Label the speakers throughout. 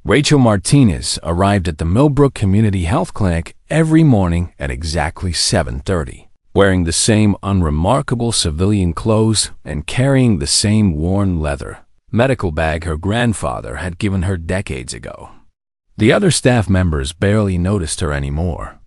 Speaker 1: Rachel Martinez arrived at the Millbrook Community Health Clinic every morning at exactly 7:30, wearing the same unremarkable civilian clothes and carrying the same worn leather medical bag her grandfather had given her decades ago. The other staff members barely noticed her anymore.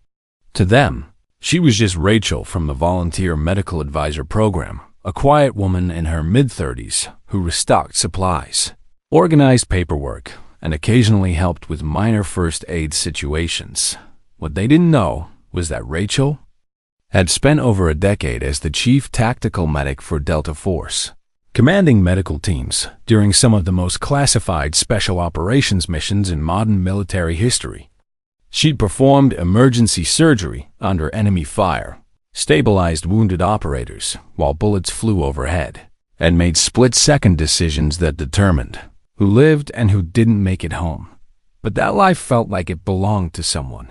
Speaker 1: To them, she was just Rachel from the Volunteer Medical Advisor Program, a quiet woman in her mid-30s who restocked supplies, organized paperwork, and occasionally helped with minor first aid situations. What they didn't know was that Rachel had spent over a decade as the chief tactical medic for Delta Force, commanding medical teams during some of the most classified special operations missions in modern military history. She'd performed emergency surgery under enemy fire, stabilized wounded operators while bullets flew overhead, and made split-second decisions that determined who lived and who didn't make it home. But that life felt like it belonged to someone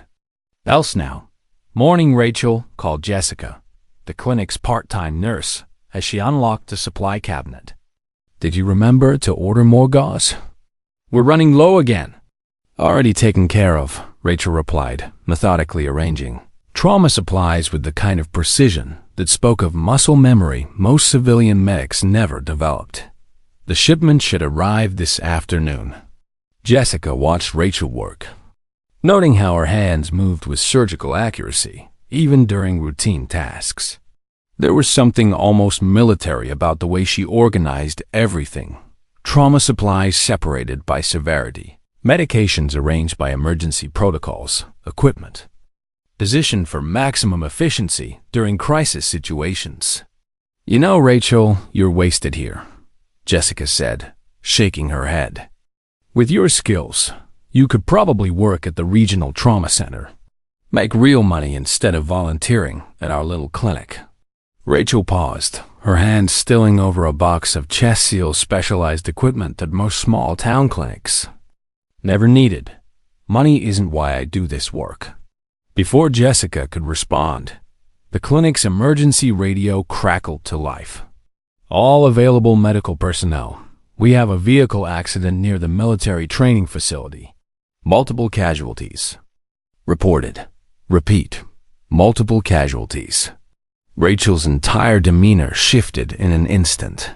Speaker 1: else now. "Morning, Rachel," called Jessica, the clinic's part-time nurse, as she unlocked the supply cabinet. "Did you remember to order more gauze? We're running low again." "Already taken care of," Rachel replied, methodically arranging trauma supplies with the kind of precision that spoke of muscle memory most civilian medics never developed. The shipment should arrive this afternoon. Jessica watched Rachel work, noting how her hands moved with surgical accuracy, even during routine tasks. There was something almost military about the way she organized everything. Trauma supplies separated by severity, medications arranged by emergency protocols, equipment positioned for maximum efficiency during crisis situations. "You know, Rachel, you're wasted here," Jessica said, shaking her head. "With your skills, you could probably work at the regional trauma center. Make real money instead of volunteering at our little clinic." Rachel paused, her hand stilling over a box of chest seal specialized equipment that most small town clinics never needed. "Money isn't why I do this work." Before Jessica could respond, the clinic's emergency radio crackled to life. "All available medical personnel. We have a vehicle accident near the military training facility. Multiple casualties. Reported. Repeat. Multiple casualties." Rachel's entire demeanor shifted in an instant.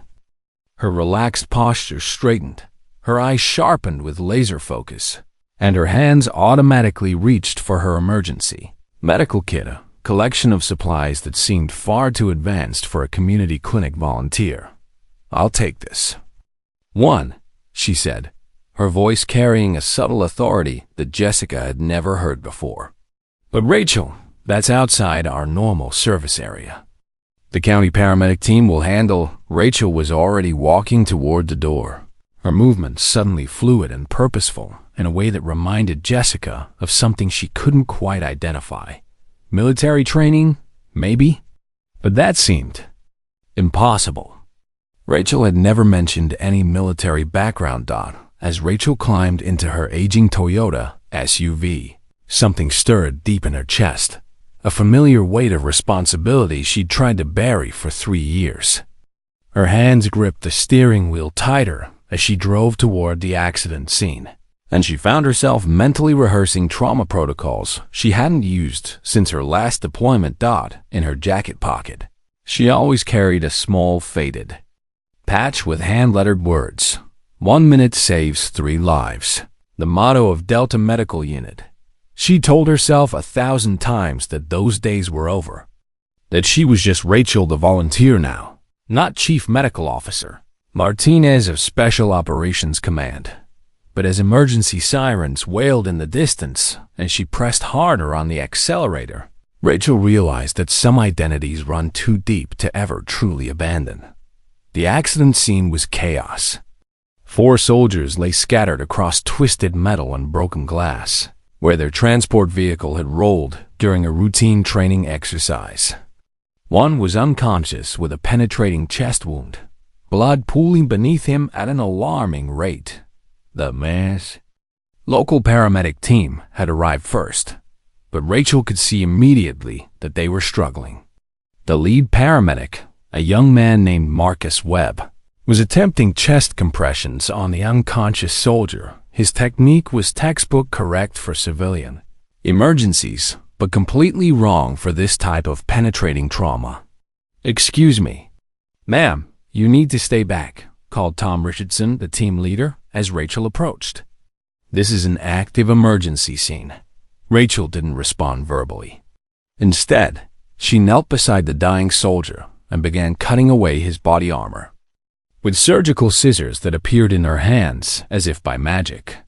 Speaker 1: Her relaxed posture straightened, her eyes sharpened with laser focus, and her hands automatically reached for her emergency medical kit, a collection of supplies that seemed far too advanced for a community clinic volunteer. "I'll take this." "One," she said, her voice carrying a subtle authority that Jessica had never heard before. "But Rachel, that's outside our normal service area. The county paramedic team will handle." Rachel was already walking toward the door, her movements suddenly fluid and purposeful in a way that reminded Jessica of something she couldn't quite identify. Military training, maybe? But that seemed impossible. Rachel had never mentioned any military background. As Rachel climbed into her aging Toyota SUV, something stirred deep in her chest, a familiar weight of responsibility she'd tried to bury for 3 years. Her hands gripped the steering wheel tighter as she drove toward the accident scene, and she found herself mentally rehearsing trauma protocols she hadn't used since her last deployment. In her jacket pocket, she always carried a small faded patch with hand-lettered words, "1 minute saves 3 lives," the motto of Delta Medical Unit. She told herself 1,000 times that those days were over, that she was just Rachel the volunteer now, not Chief Medical Officer Martinez of Special Operations Command. But as emergency sirens wailed in the distance and she pressed harder on the accelerator, Rachel realized that some identities run too deep to ever truly abandon. The accident scene was chaos. 4 soldiers lay scattered across twisted metal and broken glass, where their transport vehicle had rolled during a routine training exercise. One was unconscious with a penetrating chest wound, blood pooling beneath him at an alarming rate. The mess. Local paramedic team had arrived first, but Rachel could see immediately that they were struggling. The lead paramedic, a young man named Marcus Webb, was attempting chest compressions on the unconscious soldier His technique was textbook correct for civilian emergencies, but completely wrong for this type of penetrating trauma. "Excuse me." "Ma'am, you need to stay back," called Tom Richardson, the team leader, as Rachel approached. "This is an active emergency scene." Rachel didn't respond verbally. Instead, she knelt beside the dying soldier and began cutting away his body armor with surgical scissors that appeared in her hands as if by magic.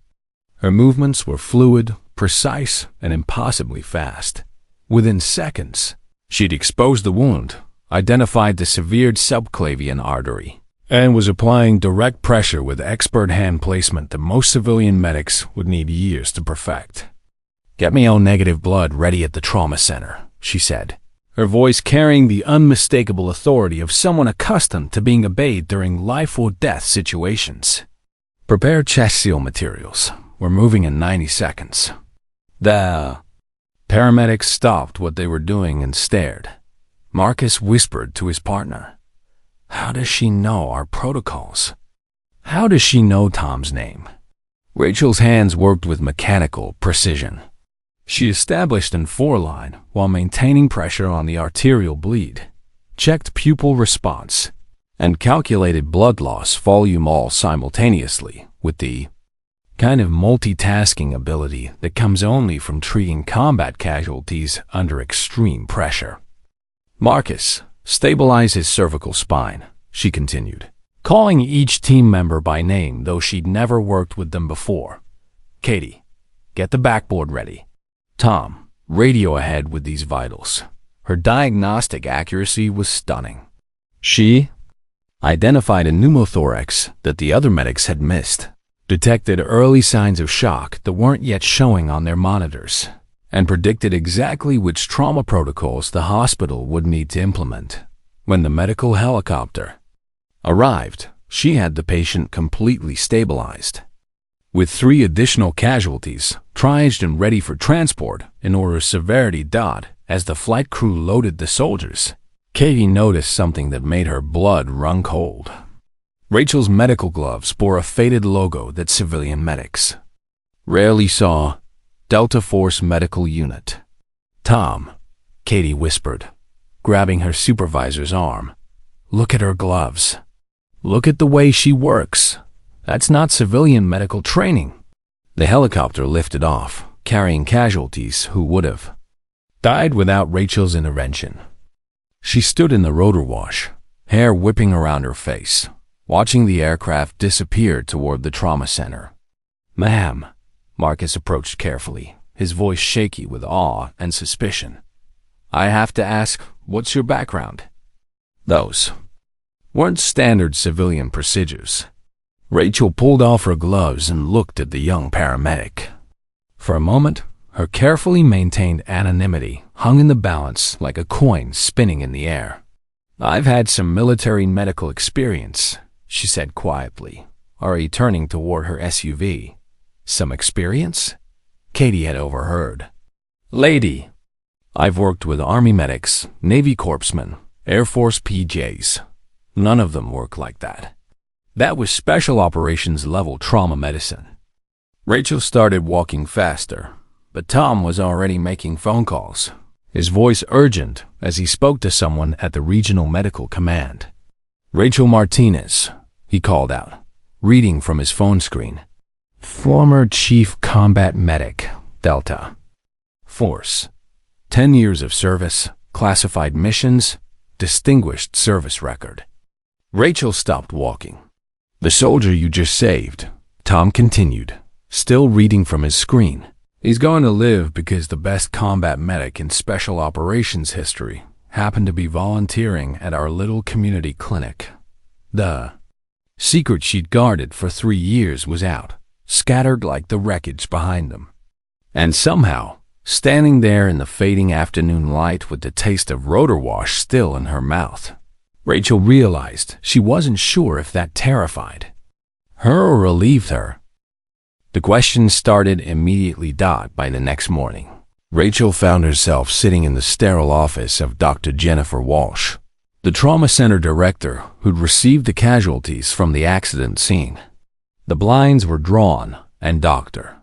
Speaker 1: Her movements were fluid, precise, and impossibly fast. Within seconds, she'd exposed the wound, identified the severed subclavian artery, and was applying direct pressure with expert hand placement that most civilian medics would need years to perfect. "Get me O-negative blood ready at the trauma center," she said, her voice carrying the unmistakable authority of someone accustomed to being obeyed during life-or-death situations. "Prepare chest seal materials. We're moving in 90 seconds. The paramedics stopped what they were doing and stared. Marcus whispered to his partner, "How does she know our protocols? How does she know Tom's name?" Rachel's hands worked with mechanical precision. She established an 4-line while maintaining pressure on the arterial bleed, checked pupil response, and calculated blood loss volume all simultaneously with the kind of multitasking ability that comes only from treating combat casualties under extreme pressure. "Marcus, stabilize his cervical spine," she continued, calling each team member by name though she'd never worked with them before. "Katie, get the backboard ready. Tom, radio ahead with these vitals." Her diagnostic accuracy was stunning. She identified a pneumothorax that the other medics had missed, detected early signs of shock that weren't yet showing on their monitors, and predicted exactly which trauma protocols the hospital would need to implement. When the medical helicopter arrived, she had the patient completely stabilized, with 3 additional casualties triaged and ready for transport in order of severity. As the flight crew loaded the soldiers, Katie noticed something that made her blood run cold. Rachel's medical gloves bore a faded logo that civilian medics rarely saw: Delta Force Medical Unit. "Tom," Katie whispered, grabbing her supervisor's arm, "look at her gloves. Look at the way she works. That's not civilian medical training." The helicopter lifted off, carrying casualties who would have died without Rachel's intervention. She stood in the rotor wash, hair whipping around her face, watching the aircraft disappear toward the trauma center. "Ma'am," Marcus approached carefully, his voice shaky with awe and suspicion, "I have to ask, what's your background?" Those weren't standard civilian procedures. Rachel pulled off her gloves and looked at the young paramedic. For a moment, her carefully maintained anonymity hung in the balance like a coin spinning in the air. "I've had some military medical experience," she said quietly, already turning toward her SUV. "Some experience?" Katie had overheard. "Lady, I've worked with Army medics, Navy corpsmen, Air Force PJs. None of them work like that. That was special operations level trauma medicine." Rachel started walking faster, but Tom was already making phone calls, his voice urgent as he spoke to someone at the Regional Medical Command. "Rachel Martinez," he called out, reading from his phone screen. "Former Chief Combat Medic, Delta Force. 10 years of service, classified missions, distinguished service record." Rachel stopped walking. "The soldier you just saved," Tom continued, still reading from his screen. "He's going to live because the best combat medic in special operations history happened to be volunteering at our little community clinic. The secret she'd guarded for 3 years was out, scattered like the wreckage behind them. And somehow, standing there in the fading afternoon light with the taste of rotor wash still in her mouth, Rachel realized she wasn't sure if that terrified her or relieved her. The questions started immediately. By the next morning, Rachel found herself sitting in the sterile office of Dr. Jennifer Walsh, the trauma center director who'd received the casualties from the accident scene. The blinds were drawn, and Dr.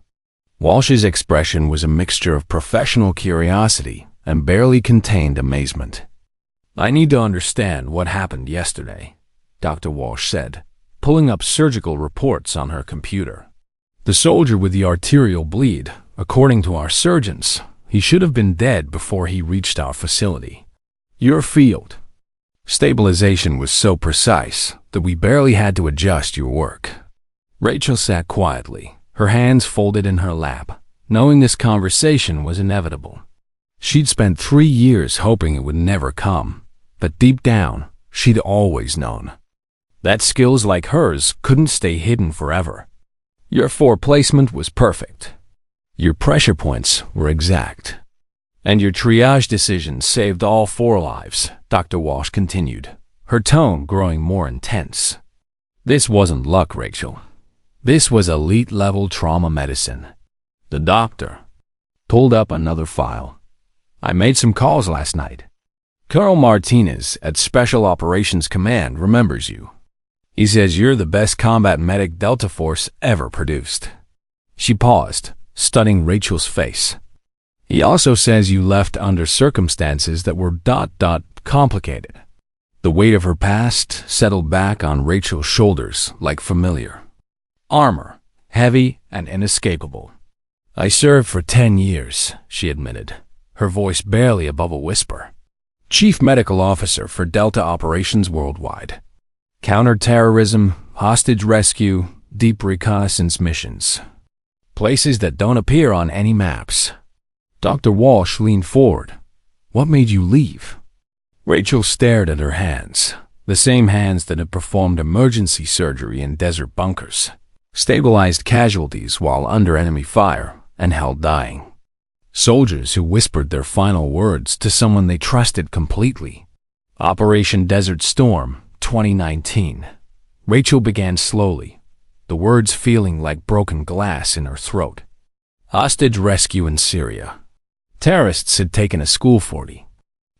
Speaker 1: Walsh's expression was a mixture of professional curiosity and barely contained amazement. "I need to understand what happened yesterday," Dr. Walsh said, pulling up surgical reports on her computer. "The soldier with the arterial bleed, according to our surgeons, he should have been dead before he reached our facility. Your field stabilization was so precise that we barely had to adjust your work." Rachel sat quietly, her hands folded in her lap, knowing this conversation was inevitable. She'd spent 3 years hoping it would never come, but deep down, she'd always known that skills like hers couldn't stay hidden forever. "Your foreplacement was perfect. Your pressure points were exact. And your triage decisions saved all 4 lives," Dr. Walsh continued, her tone growing more intense. "This wasn't luck, Rachel. This was elite-level trauma medicine." The doctor pulled up another file. "I made some calls last night. Colonel Martinez at Special Operations Command remembers you. He says you're the best combat medic Delta Force ever produced." She paused, studying Rachel's face. "He also says you left under circumstances that were ... complicated." The weight of her past settled back on Rachel's shoulders like familiar armor, heavy and inescapable. "I served for 10 years, she admitted, her voice barely above a whisper. "Chief Medical Officer for Delta Operations Worldwide. Counterterrorism, hostage rescue, deep reconnaissance missions. Places that don't appear on any maps." Dr. Walsh leaned forward. "What made you leave?" Rachel stared at her hands, the same hands that had performed emergency surgery in desert bunkers, stabilized casualties while under enemy fire, and held dying. Soldiers who whispered their final words to someone they trusted completely. Operation Desert Storm, 2019. Rachel began slowly, the words feeling like broken glass in her throat. Hostage rescue in Syria. Terrorists had taken a school 40.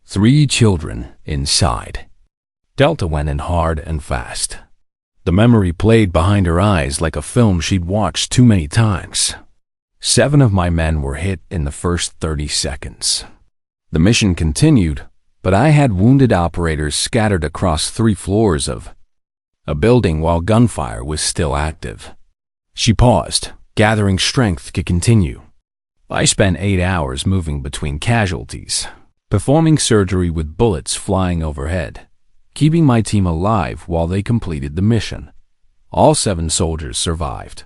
Speaker 1: 3 children inside. Delta went in hard and fast. The memory played behind her eyes like a film she'd watched too many times. 7 of my men were hit in the first 30 seconds. The mission continued, but I had wounded operators scattered across 3 floors of a building while gunfire was still active. She paused, gathering strength to continue. I spent 8 hours moving between casualties, performing surgery with bullets flying overhead, keeping my team alive while they completed the mission. All 7 soldiers survived.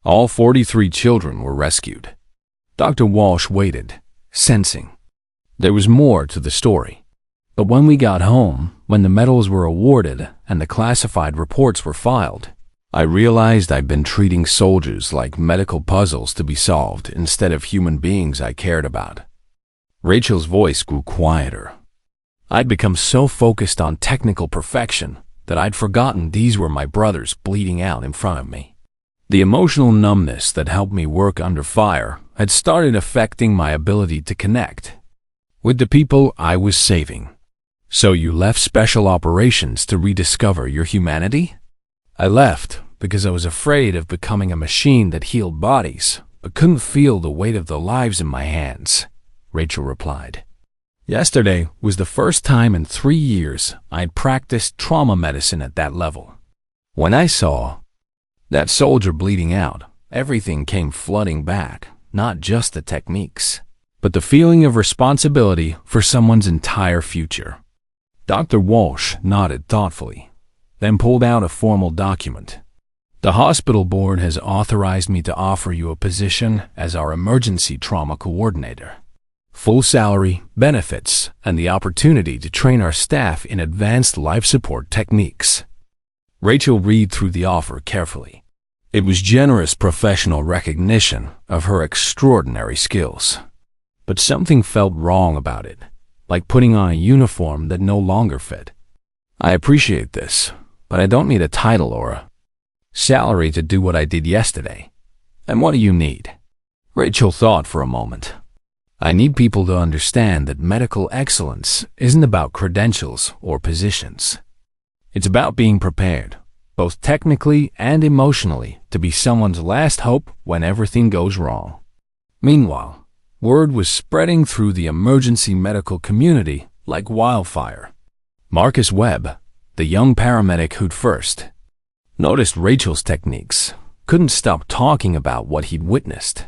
Speaker 1: All 43 children were rescued. Dr. Walsh waited, sensing there was more to the story. But when we got home, when the medals were awarded and the classified reports were filed, I realized I'd been treating soldiers like medical puzzles to be solved instead of human beings I cared about. Rachel's voice grew quieter. I'd become so focused on technical perfection that I'd forgotten these were my brothers bleeding out in front of me. The emotional numbness that helped me work under fire had started affecting my ability to connect with the people I was saving. "So you left Special Operations to rediscover your humanity?" "I left because I was afraid of becoming a machine that healed bodies, but couldn't feel the weight of the lives in my hands," Rachel replied. "Yesterday was the first time in 3 years I'd practiced trauma medicine at that level. When I saw that soldier bleeding out, everything came flooding back, not just the techniques, but the feeling of responsibility for someone's entire future." Dr. Walsh nodded thoughtfully, then pulled out a formal document. "The hospital board has authorized me to offer you a position as our emergency trauma coordinator. Full salary, benefits, and the opportunity to train our staff in advanced life support techniques." Rachel read through the offer carefully. It was generous professional recognition of her extraordinary skills. But something felt wrong about it, like putting on a uniform that no longer fit. "I appreciate this, but I don't need a title or a salary to do what I did yesterday. And what do you need?" Rachel thought for a moment. "I need people to understand that medical excellence isn't about credentials or positions. It's about being prepared, both technically and emotionally, to be someone's last hope when everything goes wrong. Meanwhile, word was spreading through the emergency medical community like wildfire. Marcus Webb, the young paramedic who'd first noticed Rachel's techniques, couldn't stop talking about what he'd witnessed.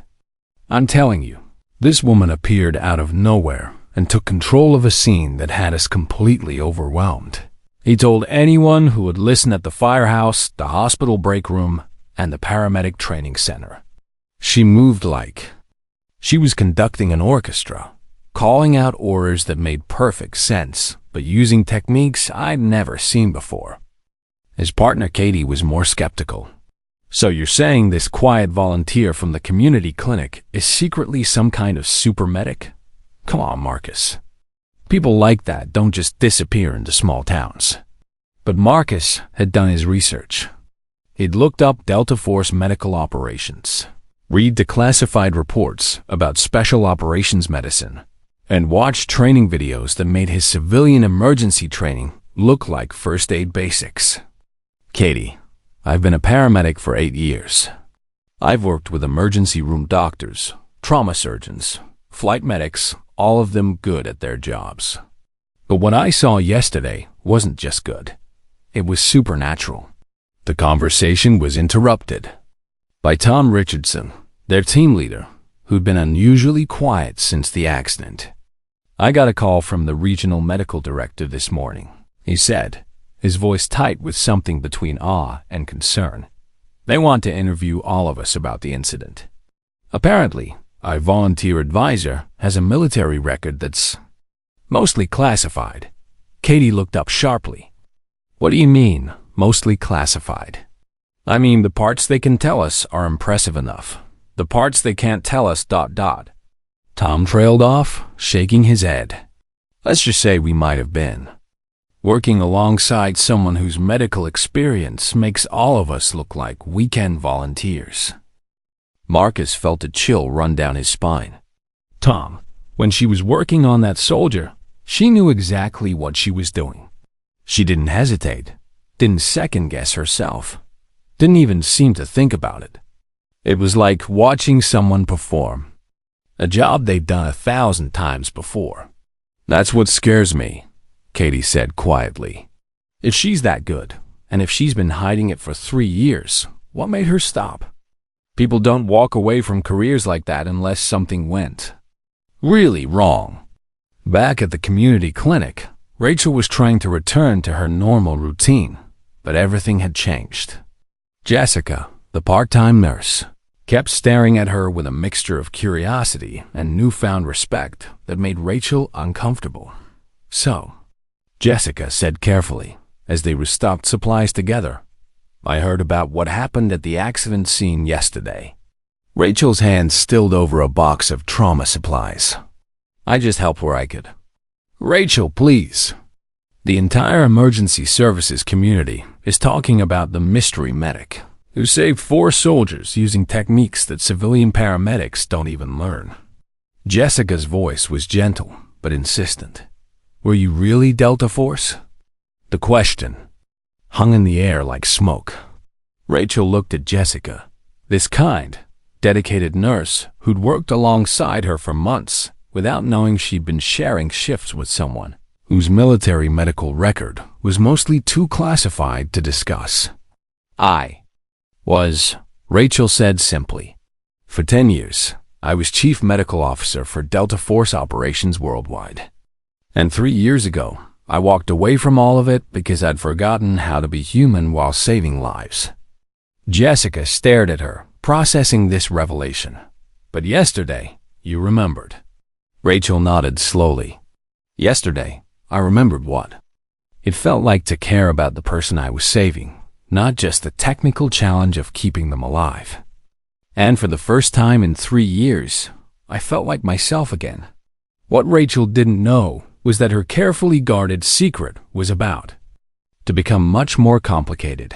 Speaker 1: I'm telling you, this woman appeared out of nowhere and took control of a scene that had us completely overwhelmed. He told anyone who would listen at the firehouse, the hospital break room, and the paramedic training center. She moved like she was conducting an orchestra, calling out orders that made perfect sense, but using techniques I'd never seen before. His partner Katie was more skeptical. So you're saying this quiet volunteer from the community clinic is secretly some kind of super medic? Come on, Marcus. People like that don't just disappear into small towns. But Marcus had done his research. He'd looked up Delta Force medical operations, read declassified reports about special operations medicine, and watched training videos that made his civilian emergency training look like first aid basics. Katie, I've been a paramedic for 8 years. I've worked with emergency room doctors, trauma surgeons, flight medics, all of them good at their jobs. But what I saw yesterday wasn't just good. It was supernatural. The conversation was interrupted by Tom Richardson, their team leader, who'd been unusually quiet since the accident. I got a call from the regional medical director this morning, he said, his voice tight with something between awe and concern. They want to interview all of us about the incident. Apparently, our volunteer advisor has a military record that's mostly classified. Katie looked up sharply. What do you mean, mostly classified? I mean, the parts they can tell us are impressive enough. The parts they can't tell us ... Tom trailed off, shaking his head. Let's just say we might have been working alongside someone whose medical experience makes all of us look like weekend volunteers. Marcus felt a chill run down his spine. Tom, when she was working on that soldier, she knew exactly what she was doing. She didn't hesitate, didn't second-guess herself, didn't even seem to think about it. It was like watching someone perform a job they'd done 1,000 times before. That's what scares me, Katie said quietly. If she's that good, and if she's been hiding it for 3 years, what made her stop? People don't walk away from careers like that unless something went really wrong. Back at the community clinic, Rachel was trying to return to her normal routine, but everything had changed. Jessica, the part-time nurse, kept staring at her with a mixture of curiosity and newfound respect that made Rachel uncomfortable. So, Jessica said carefully, as they restocked supplies together, I heard about what happened at the accident scene yesterday. Rachel's hand stilled over a box of trauma supplies. I just helped where I could. Rachel, please. The entire emergency services community is talking about the mystery medic who saved 4 soldiers using techniques that civilian paramedics don't even learn. Jessica's voice was gentle but insistent. Were you really Delta Force? The question hung in the air like smoke. Rachel looked at Jessica, this kind, dedicated nurse who'd worked alongside her for months without knowing she'd been sharing shifts with someone whose military medical record was mostly too classified to discuss. I was, Rachel said simply. For 10 years, I was Chief Medical Officer for Delta Force Operations Worldwide. And 3 years ago, I walked away from all of it because I'd forgotten how to be human while saving lives. Jessica stared at her, processing this revelation. But yesterday, you remembered. Rachel nodded slowly. Yesterday, I remembered what? It felt like to care about the person I was saving, not just the technical challenge of keeping them alive. And for the first time in 3 years, I felt like myself again. What Rachel didn't know was that her carefully guarded secret was about to become much more complicated.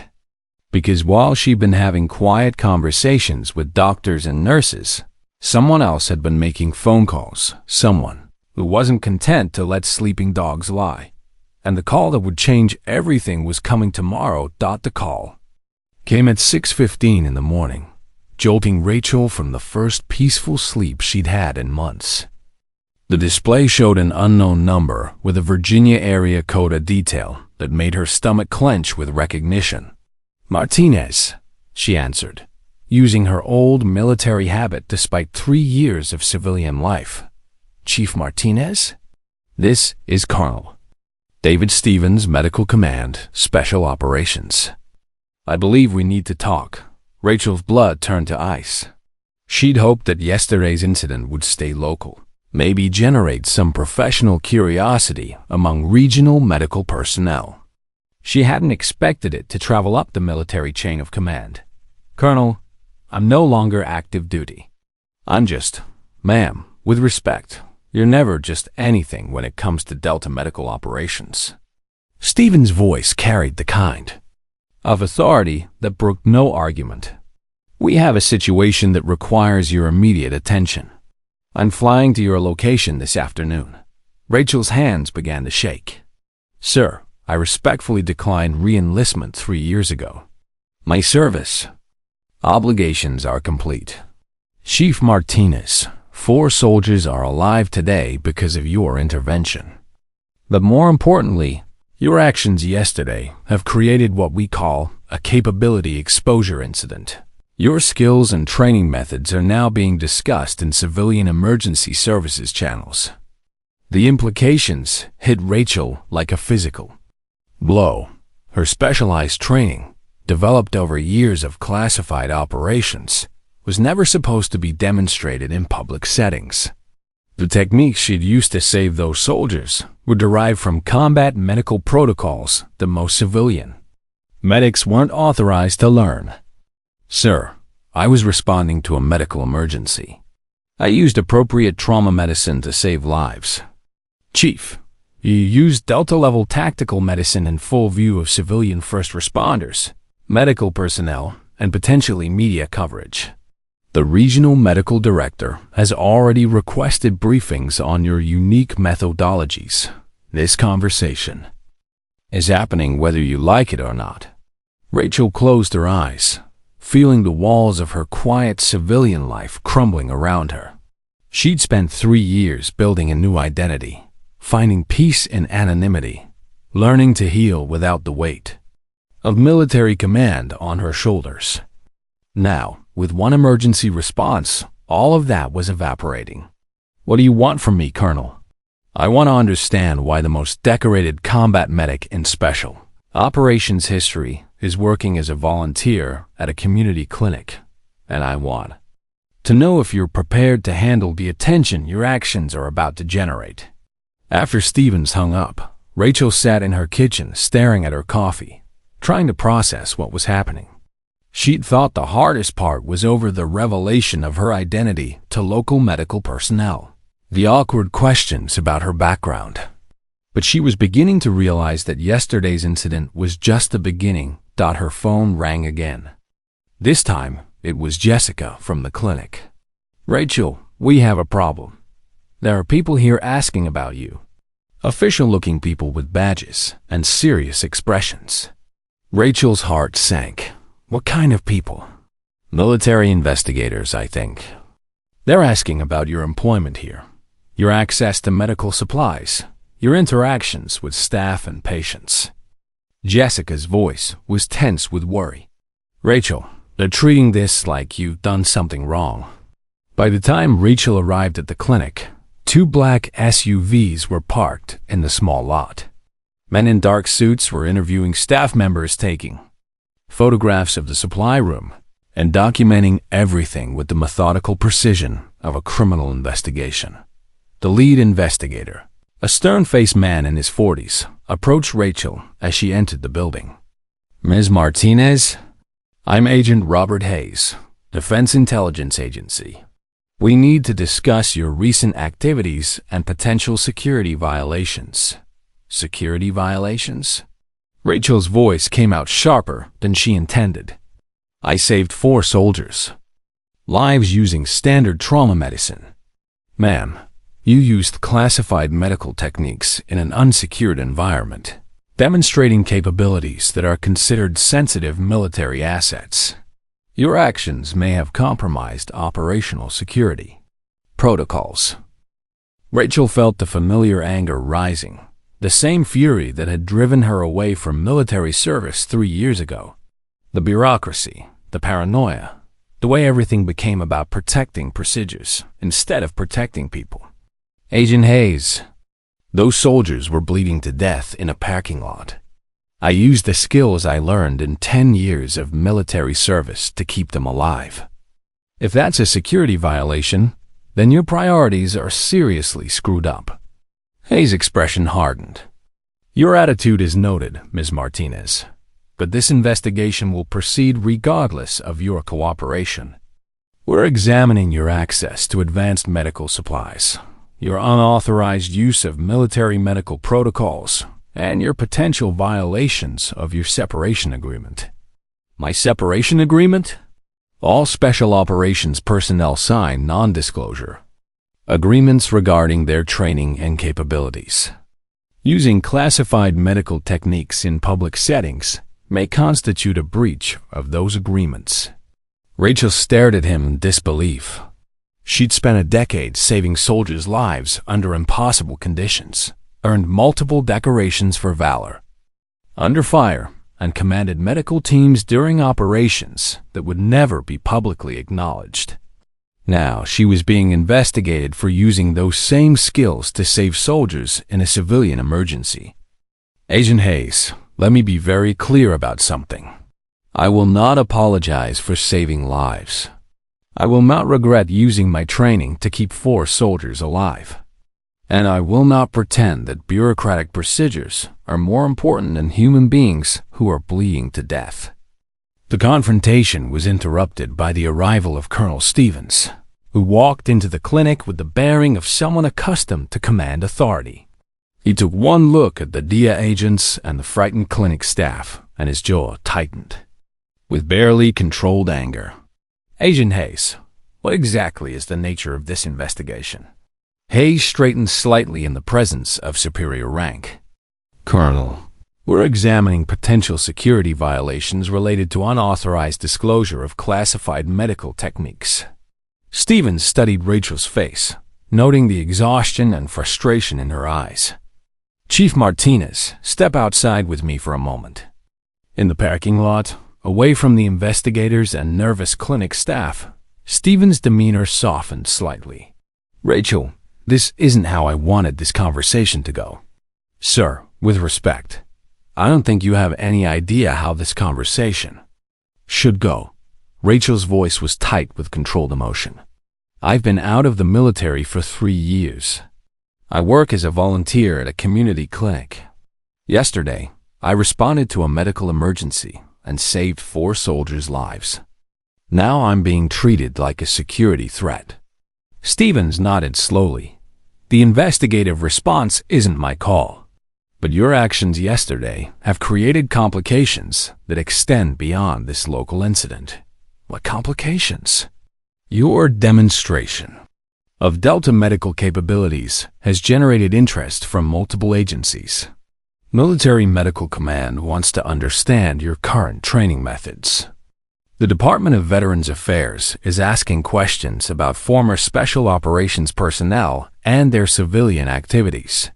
Speaker 1: Because while she'd been having quiet conversations with doctors and nurses, someone else had been making phone calls, someone who wasn't content to let sleeping dogs lie. And the call that would change everything was coming tomorrow. The call came at 6:15 in the morning, jolting Rachel from the first peaceful sleep she'd had in months. The display showed an unknown number with a Virginia area code detail that made her stomach clench with recognition. "Martinez," she answered, using her old military habit despite 3 years of civilian life. "Chief Martinez? This is Colonel David Stevens, Medical Command, Special Operations. I believe we need to talk." Rachel's blood turned to ice. She'd hoped that yesterday's incident would stay local, maybe generate some professional curiosity among regional medical personnel. She hadn't expected it to travel up the military chain of command. "Colonel, I'm no longer active duty. I'm just, ma'am, with respect, you're never just anything when it comes to Delta medical operations." Stephen's voice carried the kind of authority that brooked no argument. "We have a situation that requires your immediate attention. I'm flying to your location this afternoon." Rachel's hands began to shake. "Sir, I respectfully declined re-enlistment 3 years ago. My service obligations are complete. Chief Martinez, 4 soldiers are alive today because of your intervention. But more importantly, your actions yesterday have created what we call a capability exposure incident. Your skills and training methods are now being discussed in civilian emergency services channels." The implications hit Rachel like a physical blow. Her specialized training, developed over years of classified operations, was never supposed to be demonstrated in public settings. The techniques she'd used to save those soldiers were derived from combat medical protocols that most civilian medics weren't authorized to learn. "Sir, I was responding to a medical emergency. I used appropriate trauma medicine to save lives." "Chief, you used Delta-level tactical medicine in full view of civilian first responders, medical personnel, and potentially media coverage. The regional medical director has already requested briefings on your unique methodologies. This conversation is happening whether you like it or not." Rachel closed her eyes, feeling the walls of her quiet civilian life crumbling around her. She'd spent 3 years building a new identity, finding peace in anonymity, learning to heal without the weight of military command on her shoulders. Now, with one emergency response, all of that was evaporating. "What do you want from me, Colonel?" "I want to understand why the most decorated combat medic in Special Operations history is working as a volunteer at a community clinic, and I want to know if you're prepared to handle the attention your actions are about to generate." After Stevens hung up, Rachel sat in her kitchen staring at her coffee, trying to process what was happening. She'd thought the hardest part was over the revelation of her identity to local medical personnel, the awkward questions about her background. But she was beginning to realize that yesterday's incident was just the beginning. Her phone rang again. This time, it was Jessica from the clinic. "Rachel, we have a problem. There are people here asking about you. Official-looking people with badges and serious expressions." Rachel's heart sank. "What kind of people?" "Military investigators, I think. They're asking about your employment here, your access to medical supplies, your interactions with staff and patients." Jessica's voice was tense with worry. "Rachel, they're treating this like you've done something wrong." By the time Rachel arrived at the clinic, 2 black SUVs were parked in the small lot. Men in dark suits were interviewing staff members, taking photographs of the supply room and documenting everything with the methodical precision of a criminal investigation. The lead investigator, a stern-faced man in his 40s, approached Rachel as she entered the building. "Ms. Martinez, I'm Agent Robert Hayes, Defense Intelligence Agency. We need to discuss your recent activities and potential security violations." "Security violations?" Rachel's voice came out sharper than she intended. "I saved 4 soldiers' lives using standard trauma medicine. Ma'am, you used classified medical techniques in an unsecured environment. demonstrating capabilities that are considered sensitive military assets. Your actions may have compromised operational security protocols. Rachel felt the familiar anger rising, the same fury that had driven her away from military service 3 years ago. The bureaucracy, the paranoia, the way everything became about protecting procedures instead of protecting people. Agent Hayes, those soldiers were bleeding to death in a parking lot. I used the skills I learned in 10 years of military service to keep them alive. If that's a security violation, then your priorities are seriously screwed up. Hayes' expression hardened. Your attitude is noted, Ms. Martinez, but this investigation will proceed regardless of your cooperation. We're examining your access to advanced medical supplies, your unauthorized use of military medical protocols, and your potential violations of your separation agreement. My separation agreement? All special operations personnel sign non-disclosure agreements regarding their training and capabilities. Using classified medical techniques in public settings may constitute a breach of those agreements. Rachel stared at him in disbelief. She'd spent a decade saving soldiers' lives under impossible conditions, earned multiple decorations for valor, under fire, and commanded medical teams during operations that would never be publicly acknowledged. Now she was being investigated for using those same skills to save soldiers in a civilian emergency. Agent Hayes, let me be very clear about something. I will not apologize for saving lives. I will not regret using my training to keep 4 soldiers alive. And I will not pretend that bureaucratic procedures are more important than human beings who are bleeding to death. The confrontation was interrupted by the arrival of Colonel Stevens, who walked into the clinic with the bearing of someone accustomed to command authority. He took one look at the DIA agents and the frightened clinic staff, and his jaw tightened. With barely controlled anger, Agent Hayes, what exactly is the nature of this investigation? Hayes straightened slightly in the presence of superior rank. Colonel, we're examining potential security violations related to unauthorized disclosure of classified medical techniques. Stevens studied Rachel's face, noting the exhaustion and frustration in her eyes. Chief Martinez, step outside with me for a moment. In the parking lot, away from the investigators and nervous clinic staff, Stevens' demeanor softened slightly. Rachel, this isn't how I wanted this conversation to go. Sir, with respect, I don't think you have any idea how this conversation should go. Rachel's voice was tight with controlled emotion. I've been out of the military for 3 years. I work as a volunteer at a community clinic. Yesterday, I responded to a medical emergency and saved 4 soldiers' lives. Now I'm being treated like a security threat. Stevens nodded slowly. The investigative response isn't my call, but your actions yesterday have created complications that extend beyond this local incident. What complications? Your demonstration of Delta medical capabilities has generated interest from multiple agencies. Military Medical Command wants to understand your current training methods. The Department of Veterans Affairs is asking questions about former Special Operations personnel and their civilian activities.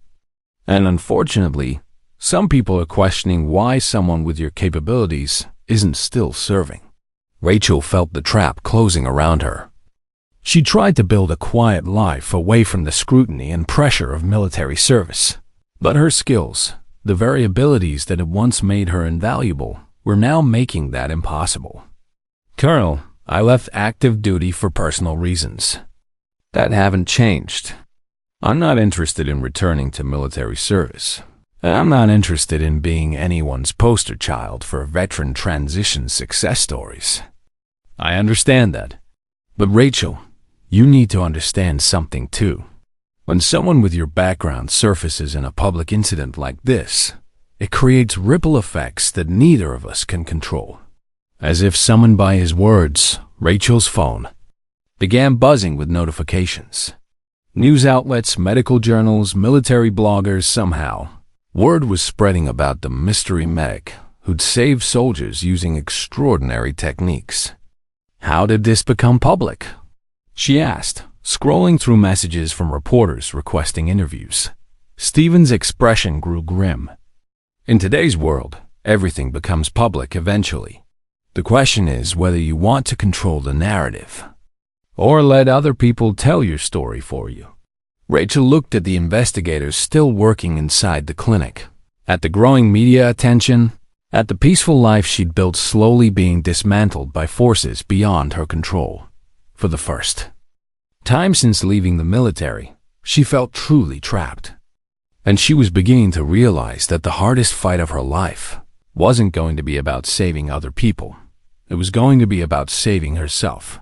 Speaker 1: And unfortunately, some people are questioning why someone with your capabilities isn't still serving. Rachel felt the trap closing around her. She tried to build a quiet life away from the scrutiny and pressure of military service. But her skills, the very abilities that had once made her invaluable, were now making that impossible. Colonel, I left active duty for personal reasons. That haven't changed. I'm not interested in returning to military service. I'm not interested in being anyone's poster child for veteran transition success stories. I understand that. But Rachel, you need to understand something too. When someone with your background surfaces in a public incident like this, it creates ripple effects that neither of us can control. As if summoned by his words, Rachel's phone began buzzing with notifications. News outlets, medical journals, military bloggers, somehow, Word was spreading about the mystery medic who'd saved soldiers using extraordinary techniques. How did this become public? She asked, scrolling through messages from reporters requesting interviews. Stephen's expression grew grim. In today's world, everything becomes public eventually. The question is whether you want to control the narrative or let other people tell your story for you. Rachel looked at the investigators still working inside the clinic, at the growing media attention, at the peaceful life she'd built slowly being dismantled by forces beyond her control. For the first time since leaving the military, she felt truly trapped. And she was beginning to realize that the hardest fight of her life wasn't going to be about saving other people. It was going to be about saving herself.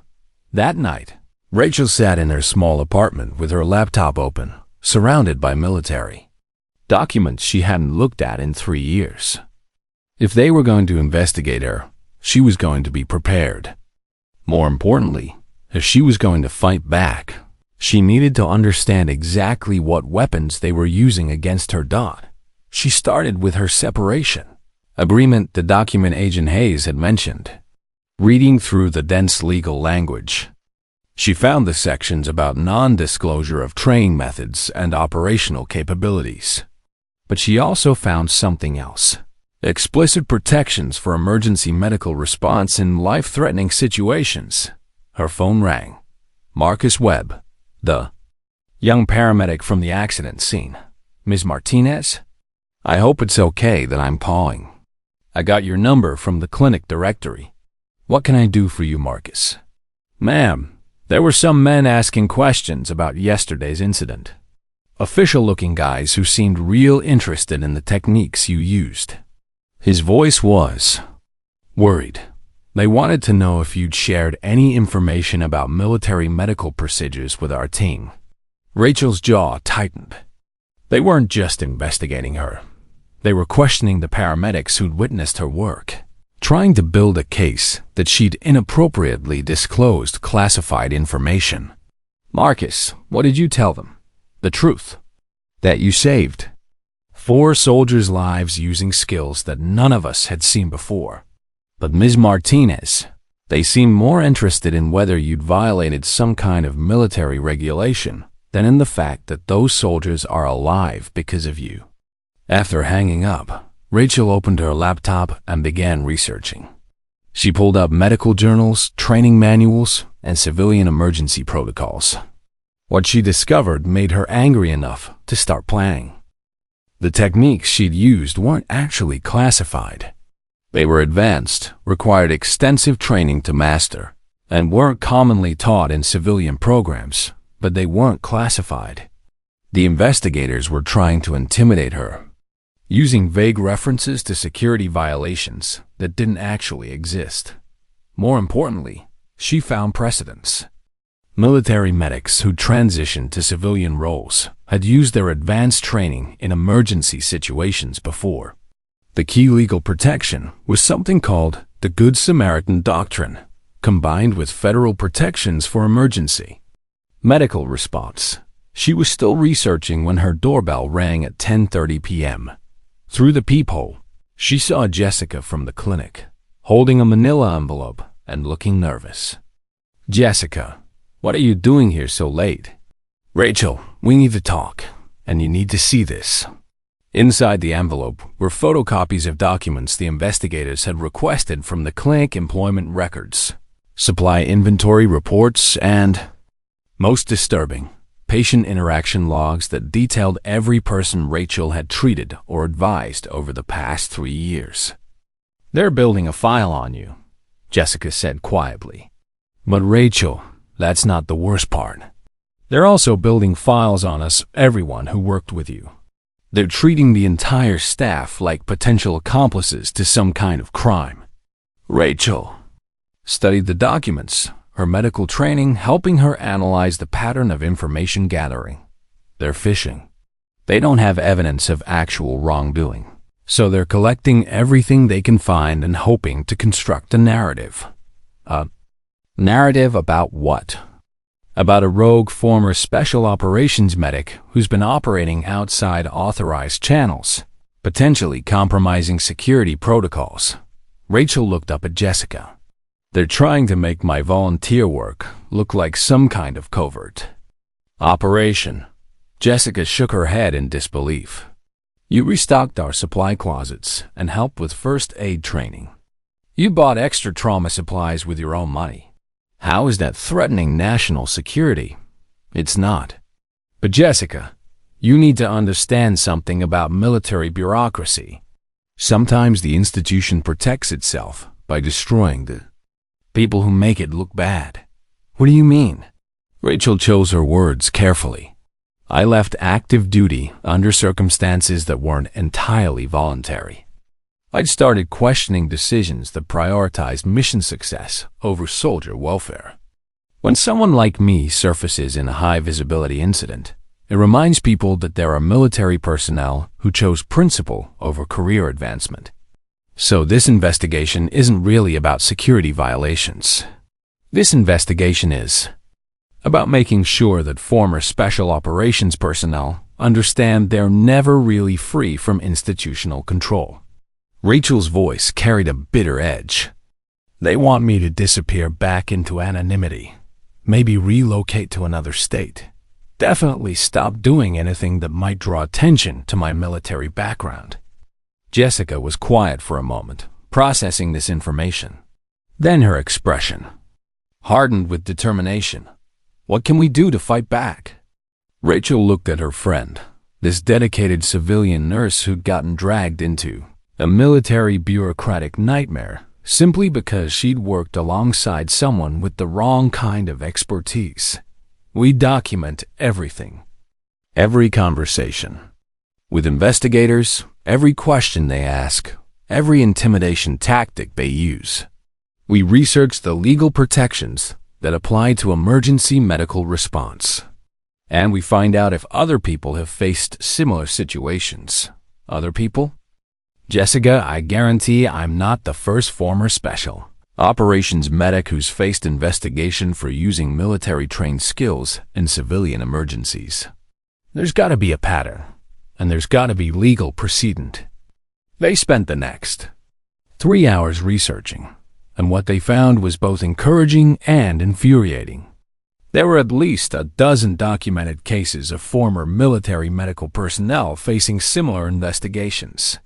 Speaker 1: That night, Rachel sat in her small apartment with her laptop open, surrounded by military documents she hadn't looked at in 3 years. If they were going to investigate her, she was going to be prepared. More importantly, if she was going to fight back, she needed to understand exactly what weapons they were using against her. She started with her separation agreement the document Agent Hayes had mentioned. Reading through the dense legal language, she found the sections about non-disclosure of training methods and operational capabilities. But she also found something else: explicit protections for emergency medical response in life-threatening situations. Her phone rang. Marcus Webb, the young paramedic from the accident scene. Ms. Martinez? I hope it's okay that I'm calling. I got your number from the clinic directory. What can I do for you, Marcus? Ma'am, there were some men asking questions about yesterday's incident. Official-looking guys who seemed real interested in the techniques you used. His voice was worried. They wanted to know if you'd shared any information about military medical procedures with our team. Rachel's jaw tightened. They weren't just investigating her. They were questioning the paramedics who'd witnessed her work, trying to build a case that she'd inappropriately disclosed classified information. Marcus, what did you tell them? The truth. That you saved 4 soldiers' lives using skills that none of us had seen before. But Ms. Martinez, they seemed more interested in whether you'd violated some kind of military regulation than in the fact that those soldiers are alive because of you. After hanging up, Rachel opened her laptop and began researching. She pulled up medical journals, training manuals, and civilian emergency protocols. What she discovered made her angry enough to start planning. The techniques she'd used weren't actually classified. They were advanced, required extensive training to master, and weren't commonly taught in civilian programs, but they weren't classified. The investigators were trying to intimidate her, using vague references to security violations that didn't actually exist. More importantly, she found precedents. Military medics who transitioned to civilian roles had used their advanced training in emergency situations before. The key legal protection was something called the Good Samaritan Doctrine, combined with federal protections for emergency medical response. She was still researching when her doorbell rang at 10:30 p.m. Through the peephole, she saw Jessica from the clinic, holding a manila envelope and looking nervous. Jessica, what are you doing here so late? Rachel, we need to talk, and you need to see this. Inside the envelope were photocopies of documents the investigators had requested from the clinic employment records, supply inventory reports, and, most disturbing, patient interaction logs that detailed every person Rachel had treated or advised over the past 3 years. They're building a file on you, Jessica said quietly. But Rachel, that's not the worst part. They're also building files on us, everyone who worked with you. They're treating the entire staff like potential accomplices to some kind of crime. Rachel studied the documents, her medical training helping her analyze the pattern of information gathering. They're fishing. They don't have evidence of actual wrongdoing, so they're collecting everything they can find and hoping to construct a narrative. A narrative about what? About a rogue former special operations medic who's been operating outside authorized channels, potentially compromising security protocols. Rachel looked up at Jessica. They're trying to make my volunteer work look like some kind of covert operation. Jessica shook her head in disbelief. You restocked our supply closets and helped with first aid training. You bought extra trauma supplies with your own money. How is that threatening national security? It's not. But Jessica, you need to understand something about military bureaucracy. Sometimes the institution protects itself by destroying the people who make it look bad. What do you mean? Rachel chose her words carefully. I left active duty under circumstances that weren't entirely voluntary. I'd started questioning decisions that prioritized mission success over soldier welfare. When someone like me surfaces in a high-visibility incident, it reminds people that there are military personnel who chose principle over career advancement. So this investigation isn't really about security violations. This investigation is about making sure that former special operations personnel understand they're never really free from institutional control. Rachel's voice carried a bitter edge. They want me to disappear back into anonymity, maybe relocate to another state. Definitely stop doing anything that might draw attention to my military background. Jessica was quiet for a moment, processing this information. Then her expression hardened with determination. What can we do to fight back? Rachel looked at her friend, this dedicated civilian nurse who'd gotten dragged into a military bureaucratic nightmare simply because she'd worked alongside someone with the wrong kind of expertise. We document everything, every conversation. With investigators, every question they ask, every intimidation tactic they use. We research the legal protections that apply to emergency medical response. And we find out if other people have faced similar situations. Other people? Jessica, I guarantee I'm not the first former special operations medic who's faced investigation for using military-trained skills in civilian emergencies. There's got to be a pattern, and there's got to be legal precedent. They spent the next 3 hours researching, and what they found was both encouraging and infuriating. There were at least a dozen documented cases of former military medical personnel facing similar investigations.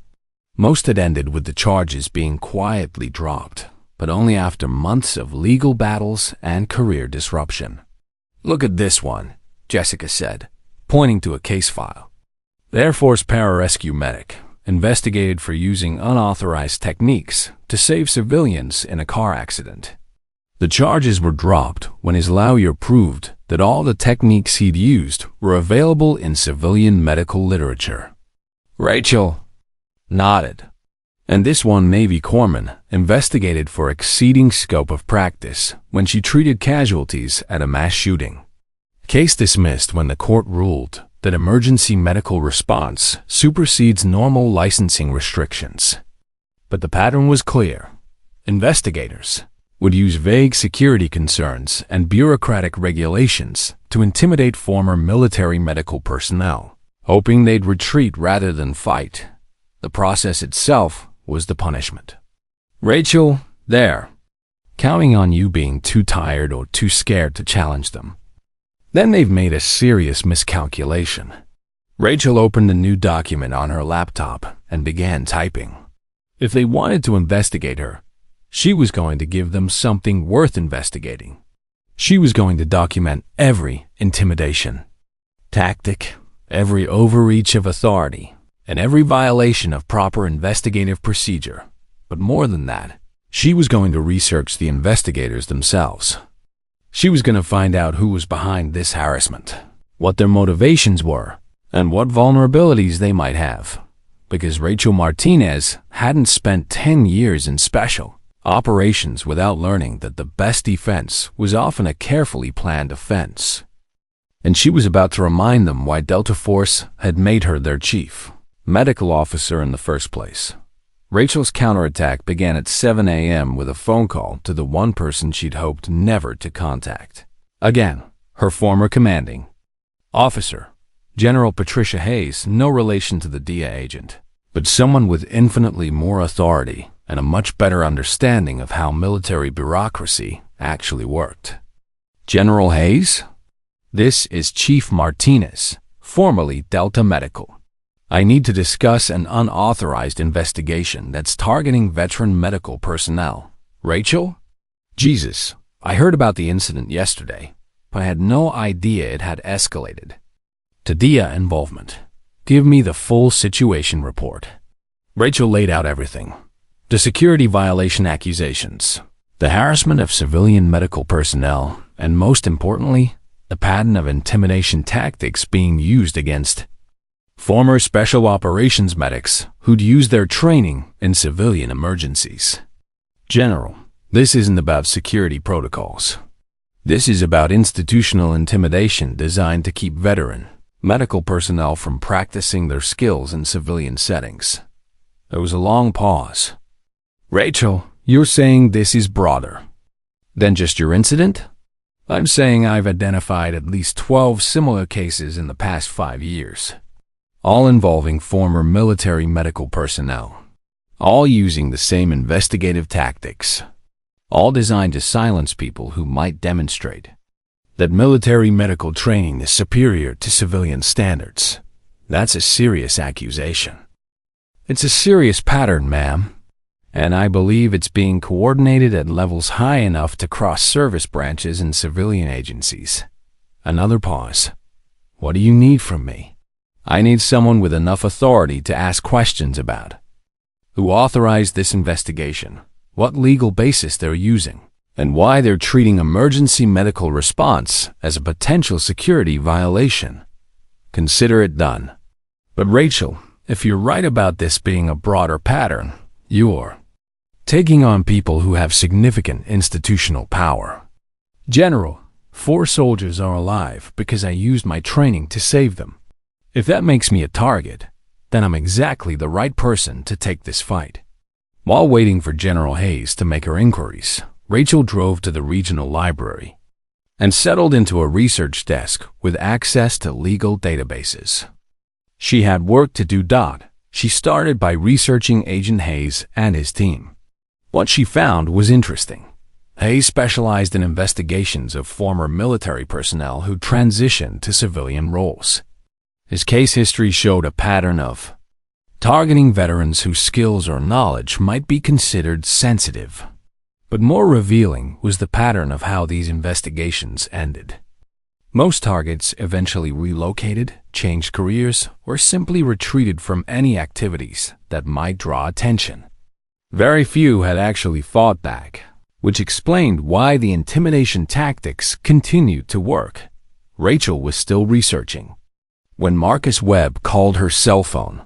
Speaker 1: Most had ended with the charges being quietly dropped, but only after months of legal battles and career disruption. Look at this one, Jessica said, pointing to a case file. The Air Force pararescue medic investigated for using unauthorized techniques to save civilians in a car accident. The charges were dropped when his lawyer proved that all the techniques he'd used were available in civilian medical literature. Rachel nodded. And this one Navy corpsman investigated for exceeding scope of practice when she treated casualties at a mass shooting. Case dismissed when the court ruled that emergency medical response supersedes normal licensing restrictions. But the pattern was clear. Investigators would use vague security concerns and bureaucratic regulations to intimidate former military medical personnel, hoping they'd retreat rather than fight. The process itself was the punishment. Rachel, there, counting on you being too tired or too scared to challenge them. Then they've made a serious miscalculation. Rachel opened a new document on her laptop and began typing. If they wanted to investigate her, she was going to give them something worth investigating. She was going to document every intimidation tactic, every overreach of authority, and every violation of proper investigative procedure. But more than that, she was going to research the investigators themselves. She was going to find out who was behind this harassment, what their motivations were, and what vulnerabilities they might have. Because Rachel Martinez hadn't spent 10 years in special operations without learning that the best defense was often a carefully planned offense. And she was about to remind them why Delta Force had made her their chief medical officer in the first place. Rachel's counterattack began at 7 a.m. with a phone call to the one person she'd hoped never to contact. Again, her former commanding officer, General Patricia Hayes, no relation to the DIA agent, but but someone with infinitely more authority and a much better understanding of how military bureaucracy actually worked. General Hayes? This is Chief Martinez, formerly Delta Medical. I need to discuss an unauthorized investigation that's targeting veteran medical personnel. Rachel? Jesus, I heard about the incident yesterday, but I had no idea it had escalated to DIA involvement. Give me the full situation report. Rachel laid out everything. The security violation accusations, the harassment of civilian medical personnel, and most importantly, the pattern of intimidation tactics being used against former special operations medics who'd used their training in civilian emergencies. General, this isn't about security protocols. This is about institutional intimidation designed to keep veteran medical personnel from practicing their skills in civilian settings. There was a long pause. Rachel, you're saying this is broader than just your incident? I'm saying I've identified at least 12 similar cases in the past 5 years, all involving former military medical personnel, all using the same investigative tactics, all designed to silence people who might demonstrate that military medical training is superior to civilian standards. That's a serious accusation. It's a serious pattern, ma'am, and I believe it's being coordinated at levels high enough to cross service branches and civilian agencies. Another pause. What do you need from me? I need someone with enough authority to ask questions about who authorized this investigation, what legal basis they're using, and why they're treating emergency medical response as a potential security violation. Consider it done. But Rachel, if you're right about this being a broader pattern, you're taking on people who have significant institutional power. General, 4 soldiers are alive because I used my training to save them. If that makes me a target, then I'm exactly the right person to take this fight. While waiting for General Hayes to make her inquiries, Rachel drove to the regional library and settled into a research desk with access to legal databases. She had work to do. She started by researching Agent Hayes and his team. What she found was interesting. Hayes specialized in investigations of former military personnel who transitioned to civilian roles. His case history showed a pattern of targeting veterans whose skills or knowledge might be considered sensitive. But more revealing was the pattern of how these investigations ended. Most targets eventually relocated, changed careers, or simply retreated from any activities that might draw attention. Very few had actually fought back, which explained why the intimidation tactics continued to work. Rachel was still researching when Marcus Webb called her cell phone.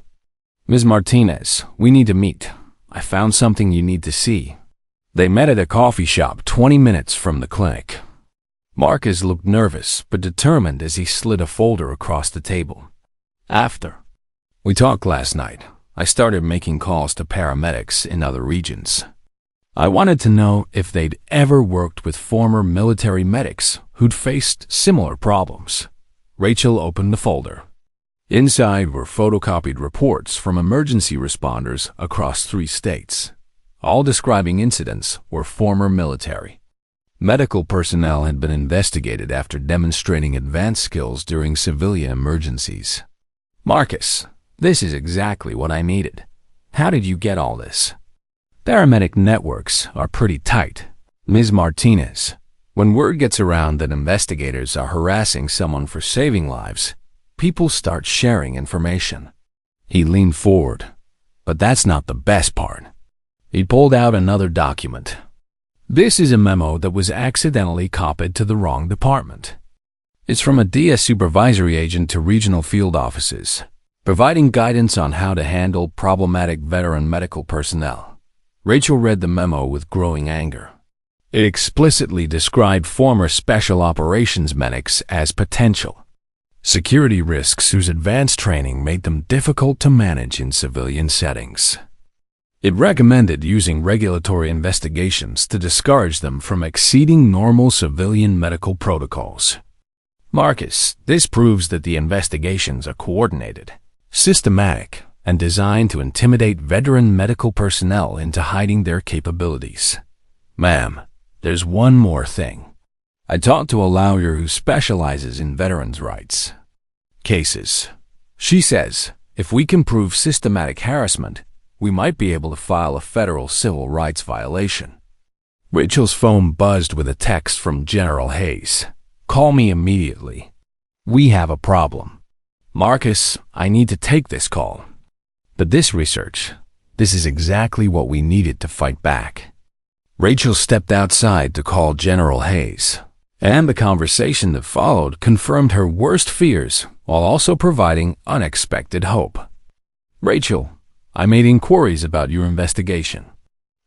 Speaker 1: Ms. Martinez, we need to meet. I found something you need to see. They met at a coffee shop 20 minutes from the clinic. Marcus looked nervous but determined as he slid a folder across the table. After we talked last night, I started making calls to paramedics in other regions. I wanted to know if they'd ever worked with former military medics who'd faced similar problems. Rachel opened the folder. Inside were photocopied reports from emergency responders across 3 states, all describing incidents where former military medical personnel had been investigated after demonstrating advanced skills during civilian emergencies. Marcus, this is exactly what I needed. How did you get all this? Paramedic networks are pretty tight. Ms. Martinez, when word gets around that investigators are harassing someone for saving lives, people start sharing information. He leaned forward. But that's not the best part. He pulled out another document. This is a memo that was accidentally copied to the wrong department. It's from a DIA supervisory agent to regional field offices, providing guidance on how to handle problematic veteran medical personnel. Rachel read the memo with growing anger. It explicitly described former special operations medics as potential security risks whose advanced training made them difficult to manage in civilian settings. It recommended using regulatory investigations to discourage them from exceeding normal civilian medical protocols. Marcus, this proves that the investigations are coordinated, systematic, and designed to intimidate veteran medical personnel into hiding their capabilities. Ma'am, there's one more thing. I talked to a lawyer who specializes in veterans' rights cases. She says, if we can prove systematic harassment, we might be able to file a federal civil rights violation. Rachel's phone buzzed with a text from General Hayes. Call me immediately. We have a problem. Marcus, I need to take this call. But this is exactly what we needed to fight back. Rachel stepped outside to call General Hayes, and the conversation that followed confirmed her worst fears while also providing unexpected hope. Rachel, I made inquiries about your investigation.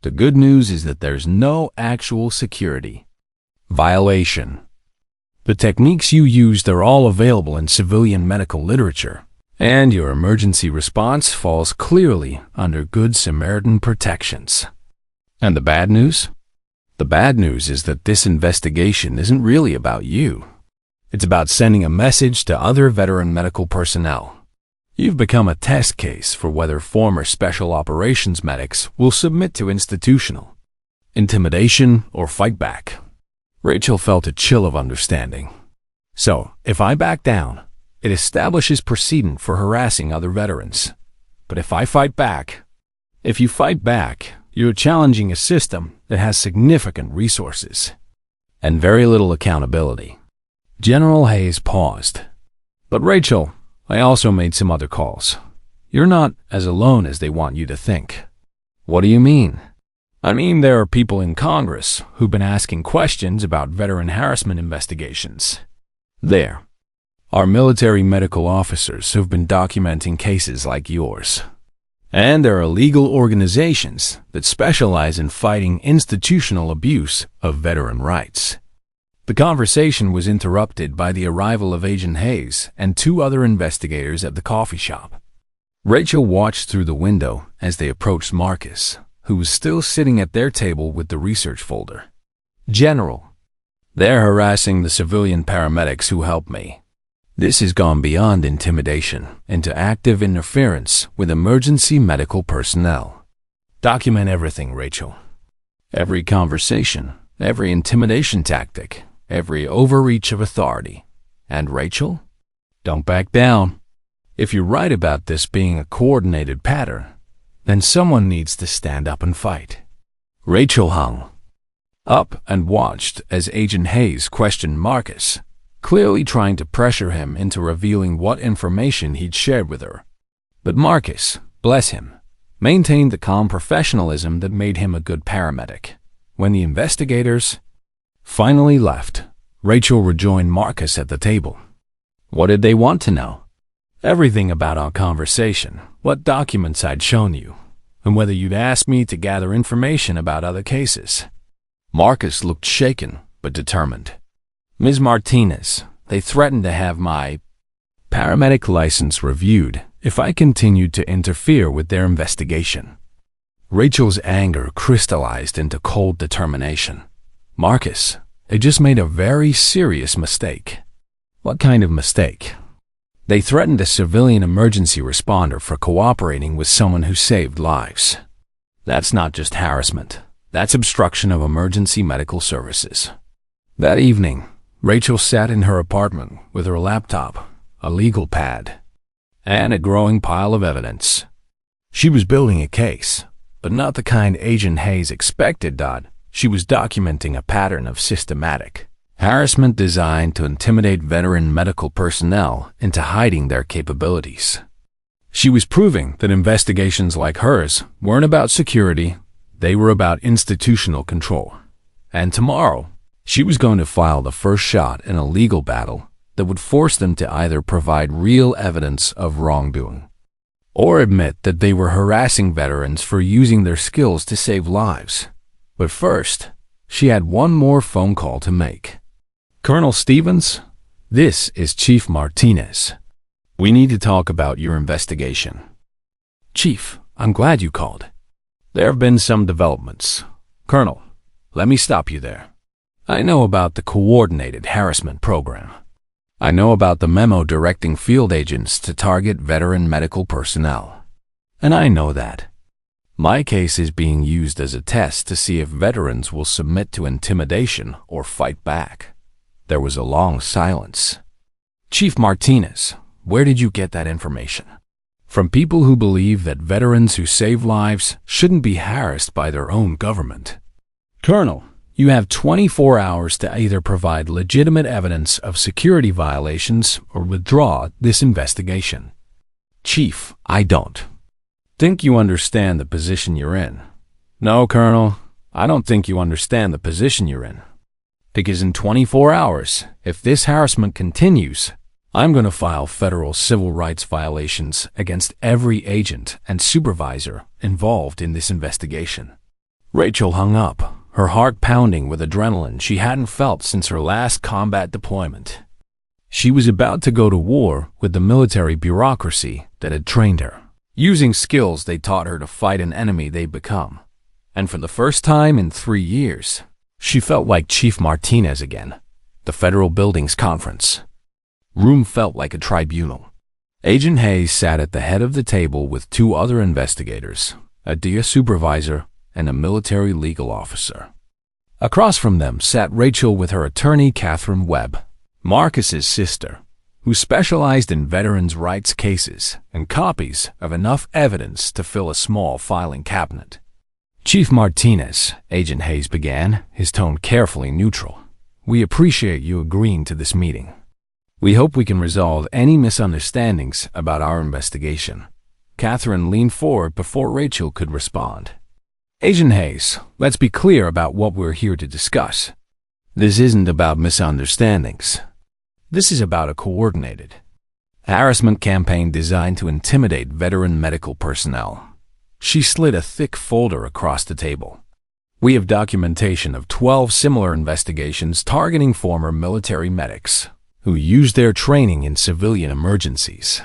Speaker 1: The good news is that there's no actual security violation. The techniques you used are all available in civilian medical literature, and your emergency response falls clearly under Good Samaritan protections. And the bad news? The bad news is that this investigation isn't really about you. It's about sending a message to other veteran medical personnel. You've become a test case for whether former special operations medics will submit to institutional intimidation or fight back. Rachel felt a chill of understanding. So, if I back down, it establishes precedent for harassing other veterans. But if you fight back, you're challenging a system that has significant resources and very little accountability. General Hayes paused. But Rachel, I also made some other calls. You're not as alone as they want you to think. What do you mean? I mean, there are people in Congress who've been asking questions about veteran harassment investigations. There are military medical officers who've been documenting cases like yours. And there are legal organizations that specialize in fighting institutional abuse of veteran rights. The conversation was interrupted by the arrival of Agent Hayes and two other investigators at the coffee shop. Rachel watched through the window as they approached Marcus, who was still sitting at their table with the research folder. General, they're harassing the civilian paramedics who helped me. This has gone beyond intimidation into active interference with emergency medical personnel. Document everything, Rachel. Every conversation, every intimidation tactic, every overreach of authority. And Rachel, don't back down. If you're right about this being a coordinated pattern, then someone needs to stand up and fight. Rachel hung up and watched as Agent Hayes questioned Marcus, clearly trying to pressure him into revealing what information he'd shared with her. But Marcus, bless him, maintained the calm professionalism that made him a good paramedic. When the investigators finally left, Rachel rejoined Marcus at the table. What did they want to know? Everything about our conversation, what documents I'd shown you, and whether you'd asked me to gather information about other cases. Marcus looked shaken but determined. Ms. Martinez, they threatened to have my paramedic license reviewed if I continued to interfere with their investigation. Rachel's anger crystallized into cold determination. Marcus, they just made a very serious mistake. What kind of mistake? They threatened a civilian emergency responder for cooperating with someone who saved lives. That's not just harassment. That's obstruction of emergency medical services. That evening, Rachel sat in her apartment with her laptop, a legal pad, and a growing pile of evidence. She was building a case, but not the kind Agent Hayes expected. She was documenting a pattern of systematic harassment designed to intimidate veteran medical personnel into hiding their capabilities. She was proving that investigations like hers weren't about security, they were about institutional control. And tomorrow, she was going to file the first shot in a legal battle that would force them to either provide real evidence of wrongdoing or admit that they were harassing veterans for using their skills to save lives. But first, she had one more phone call to make. Colonel Stevens, this is Chief Martinez. We need to talk about your investigation. Chief, I'm glad you called. There have been some developments. Colonel, let me stop you there. I know about the coordinated harassment program. I know about the memo directing field agents to target veteran medical personnel. And I know that. My case is being used as a test to see if veterans will submit to intimidation or fight back. There was a long silence. Chief Martinez, where did you get that information? From people who believe that veterans who save lives shouldn't be harassed by their own government. Colonel, you have 24 hours to either provide legitimate evidence of security violations or withdraw this investigation. Chief, I don't think you understand the position you're in. No, Colonel, I don't think you understand the position you're in. Because in 24 hours, if this harassment continues, I'm going to file federal civil rights violations against every agent and supervisor involved in this investigation. Rachel hung up, her heart pounding with adrenaline she hadn't felt since her last combat deployment. She was about to go to war with the military bureaucracy that had trained her, using skills they taught her to fight an enemy they'd become. And for the first time in 3 years, she felt like Chief Martinez again. The Federal Buildings Conference. Room felt like a tribunal. Agent Hayes sat at the head of the table with 2 other investigators, a DIA supervisor and a military legal officer. Across from them sat Rachel with her attorney Catherine Webb, Marcus's sister, who specialized in veterans' rights cases and copies of enough evidence to fill a small filing cabinet. Chief Martinez, Agent Hayes began, his tone carefully neutral. We appreciate you agreeing to this meeting. We hope we can resolve any misunderstandings about our investigation. Catherine leaned forward before Rachel could respond. Agent Hayes, let's be clear about what we're here to discuss. This isn't about misunderstandings. This is about a coordinated harassment campaign designed to intimidate veteran medical personnel. She slid a thick folder across the table. We have documentation of 12 similar investigations targeting former military medics who used their training in civilian emergencies.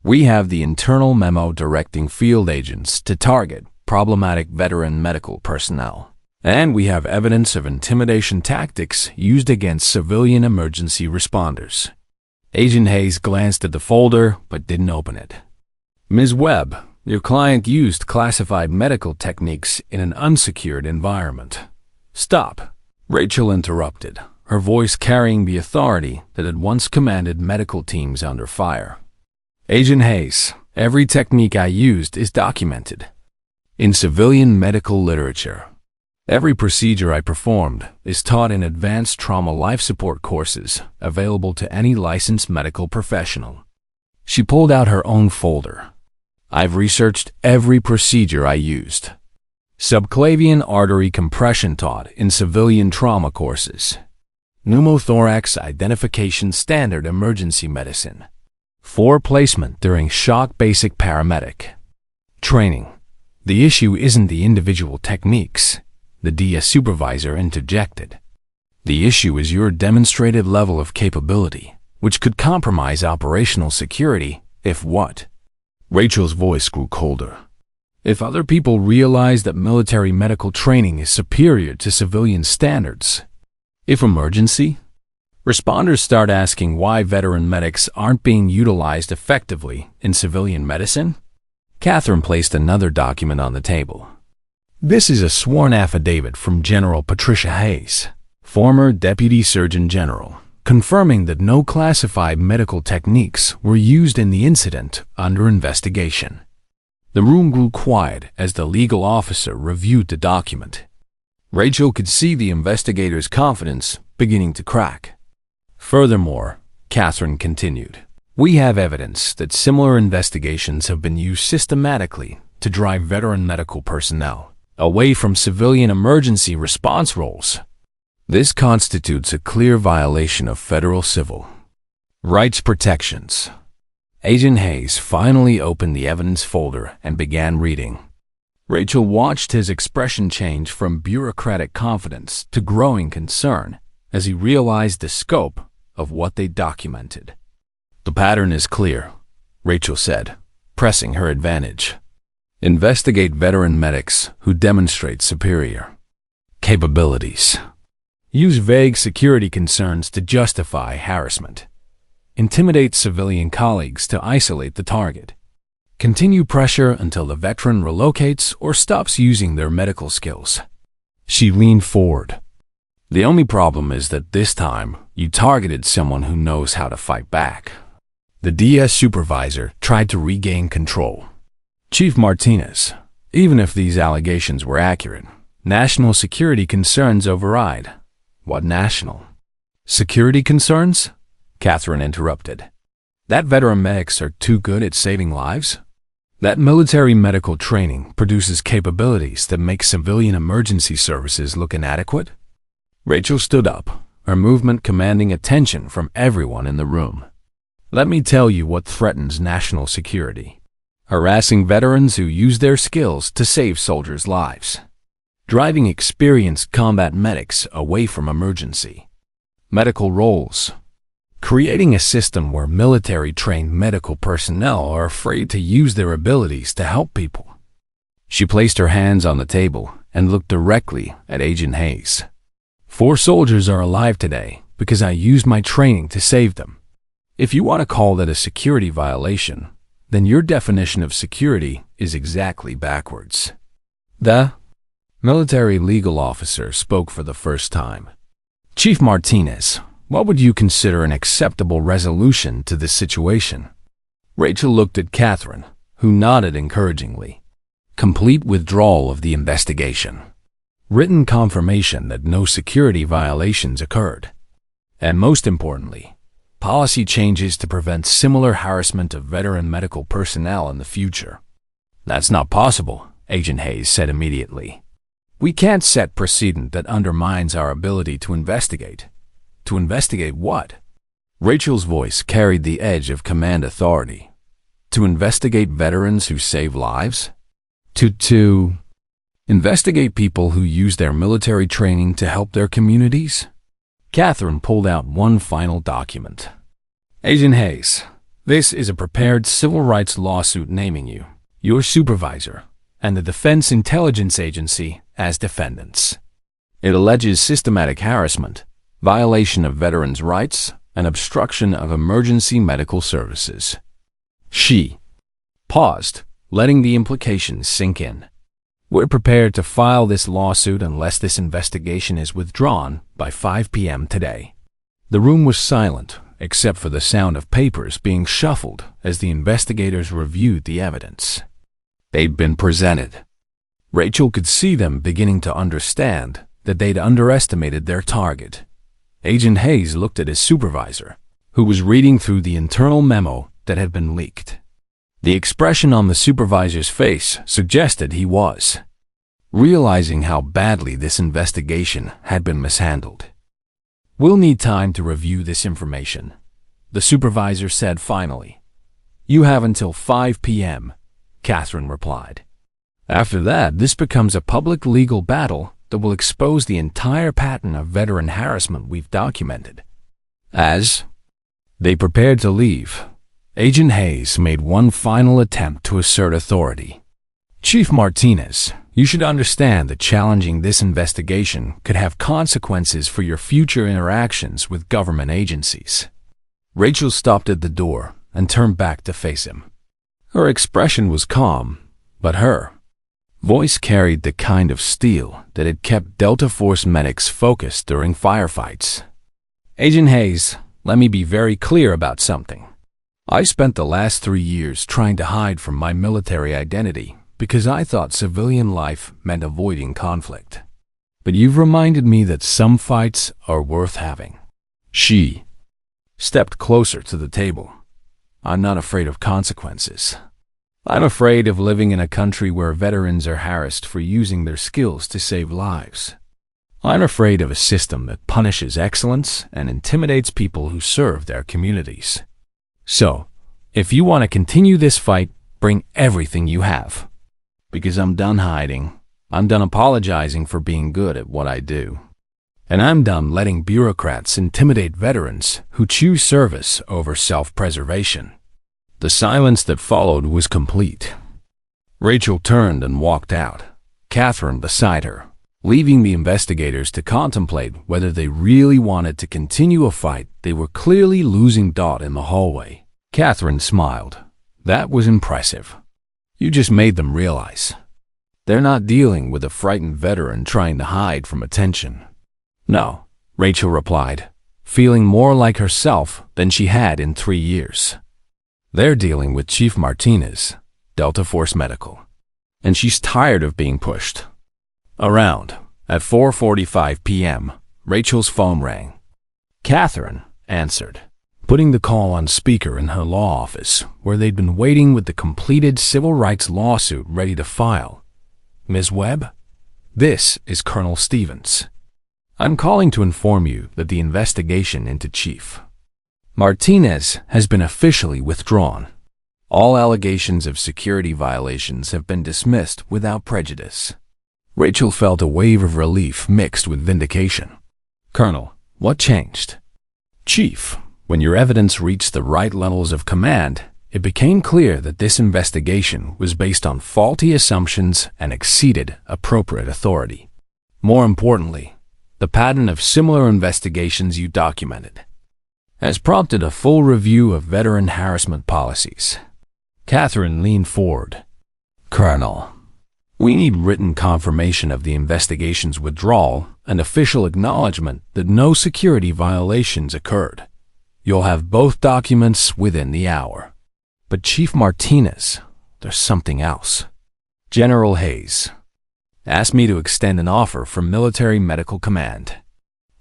Speaker 1: We have the internal memo directing field agents to target problematic veteran medical personnel. And we have evidence of intimidation tactics used against civilian emergency responders. Agent Hayes glanced at the folder but didn't open it. Ms. Webb, your client used classified medical techniques in an unsecured environment. Stop, Rachel interrupted, her voice carrying the authority that had once commanded medical teams under fire. Agent Hayes, every technique I used is documented in civilian medical literature. Every procedure I performed is taught in advanced trauma life support courses available to any licensed medical professional. She pulled out her own folder. I've researched every procedure I used. Subclavian artery compression taught in civilian trauma courses. Pneumothorax identification standard emergency medicine. 4 placement during shock basic paramedic training. The issue isn't the individual techniques, the DIA supervisor interjected. The issue is your demonstrated level of capability, which could compromise operational security if what? Rachel's voice grew colder. If other people realize that military medical training is superior to civilian standards. If emergency responders start asking why veteran medics aren't being utilized effectively in civilian medicine. Catherine placed another document on the table. This is a sworn affidavit from General Patricia Hayes, former Deputy Surgeon General, confirming that no classified medical techniques were used in the incident under investigation. The room grew quiet as the legal officer reviewed the document. Rachel could see the investigator's confidence beginning to crack. Furthermore, Catherine continued, we have evidence that similar investigations have been used systematically to drive veteran medical personnel away from civilian emergency response roles. This constitutes a clear violation of federal civil rights protections. Agent Hayes finally opened the evidence folder and began reading. Rachel watched his expression change from bureaucratic confidence to growing concern as he realized the scope of what they documented. The pattern is clear, Rachel said, pressing her advantage. Investigate veteran medics who demonstrate superior capabilities. Use vague security concerns to justify harassment. Intimidate civilian colleagues to isolate the target. Continue pressure until the veteran relocates or stops using their medical skills. She leaned forward. The only problem is that this time, you targeted someone who knows how to fight back. The DS supervisor tried to regain control. Chief Martinez, even if these allegations were accurate, national security concerns override. What national security concerns? Catherine interrupted. That veteran medics are too good at saving lives? That military medical training produces capabilities that make civilian emergency services look inadequate? Rachel stood up, her movement commanding attention from everyone in the room. Let me tell you what threatens national security. Harassing veterans who use their skills to save soldiers' lives. Driving experienced combat medics away from emergency medical roles. Creating a system where military-trained medical personnel are afraid to use their abilities to help people. She placed her hands on the table and looked directly at Agent Hayes. 4 soldiers are alive today because I used my training to save them. If you want to call that a security violation, then your definition of security is exactly backwards. The military legal officer spoke for the first time. Chief Martinez, what would you consider an acceptable resolution to this situation? Rachel looked at Catherine, who nodded encouragingly. Complete withdrawal of the investigation. Written confirmation that no security violations occurred. And most importantly, policy changes to prevent similar harassment of veteran medical personnel in the future. That's not possible, Agent Hayes said immediately. We can't set precedent that undermines our ability to investigate. To investigate what? Rachel's voice carried the edge of command authority. To investigate veterans who save lives? To investigate people who use their military training to help their communities? Catherine pulled out one final document. Agent Hayes, this is a prepared civil rights lawsuit naming you, your supervisor, and the Defense Intelligence Agency as defendants. It alleges systematic harassment, violation of veterans' rights, and obstruction of emergency medical services. She paused, letting the implications sink in. We're prepared to file this lawsuit unless this investigation is withdrawn by 5 p.m. today. The room was silent, except for the sound of papers being shuffled as the investigators reviewed the evidence. They'd been presented. Rachel could see them beginning to understand that they'd underestimated their target. Agent Hayes looked at his supervisor, who was reading through the internal memo that had been leaked. The expression on the supervisor's face suggested he was realizing how badly this investigation had been mishandled. We'll need time to review this information, the supervisor said finally. You have until 5 p.m., Catherine replied. After that, this becomes a public legal battle that will expose the entire pattern of veteran harassment we've documented. As they prepared to leave, Agent Hayes made one final attempt to assert authority. Chief Martinez, you should understand that challenging this investigation could have consequences for your future interactions with government agencies. Rachel stopped at the door and turned back to face him. Her expression was calm, but her voice carried the kind of steel that had kept Delta Force medics focused during firefights. Agent Hayes, let me be very clear about something. I spent the last 3 years trying to hide from my military identity because I thought civilian life meant avoiding conflict. But you've reminded me that some fights are worth having. She stepped closer to the table. I'm not afraid of consequences. I'm afraid of living in a country where veterans are harassed for using their skills to save lives. I'm afraid of a system that punishes excellence and intimidates people who serve their communities. So, if you want to continue this fight, bring everything you have. Because I'm done hiding. I'm done apologizing for being good at what I do. And I'm done letting bureaucrats intimidate veterans who choose service over self-preservation. The silence that followed was complete. Rachel turned and walked out, Catherine beside her, leaving the investigators to contemplate whether they really wanted to continue a fight they were clearly losing. In the hallway, Catherine smiled. That was impressive. You just made them realize they're not dealing with a frightened veteran trying to hide from attention. No, Rachel replied, feeling more like herself than she had in 3 years. They're dealing with Chief Martinez, Delta Force Medical, and she's tired of being pushed around. At 4:45 p.m., Rachel's phone rang. Catherine answered, putting the call on speaker in her law office, where they'd been waiting with the completed civil rights lawsuit ready to file. Ms. Webb, this is Colonel Stevens. I'm calling to inform you that the investigation into Chief Martinez has been officially withdrawn. All allegations of security violations have been dismissed without prejudice. Rachel felt a wave of relief mixed with vindication. Colonel, what changed? Chief, when your evidence reached the right levels of command, it became clear that this investigation was based on faulty assumptions and exceeded appropriate authority. More importantly, the pattern of similar investigations you documented has prompted a full review of veteran harassment policies. Catherine leaned forward. Colonel, we need written confirmation of the investigation's withdrawal and official acknowledgement that no security violations occurred. You'll have both documents within the hour. But Chief Martinez, there's something else. General Hayes asked me to extend an offer from Military Medical Command.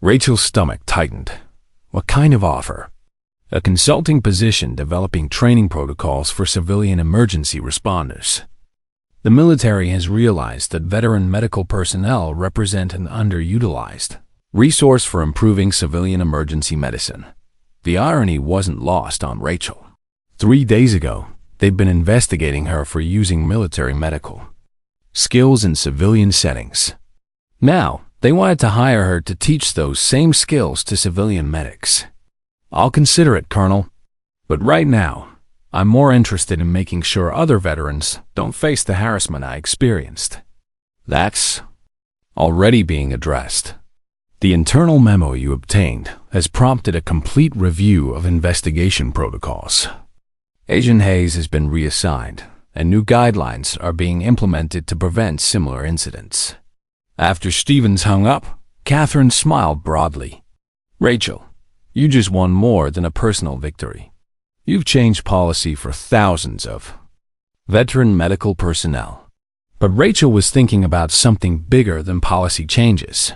Speaker 1: Rachel's stomach tightened. What kind of offer? A consulting position developing training protocols for civilian emergency responders. The military has realized that veteran medical personnel represent an underutilized resource for improving civilian emergency medicine. The irony wasn't lost on Rachel. 3 days ago, they'd been investigating her for using military medical skills in civilian settings. Now, they wanted to hire her to teach those same skills to civilian medics. I'll consider it, Colonel. But right now, I'm more interested in making sure other veterans don't face the harassment I experienced. That's already being addressed. The internal memo you obtained has prompted a complete review of investigation protocols. Agent Hayes has been reassigned, and new guidelines are being implemented to prevent similar incidents. After Stevens hung up, Catherine smiled broadly. Rachel, you just won more than a personal victory. You've changed policy for thousands of veteran medical personnel. But Rachel was thinking about something bigger than policy changes.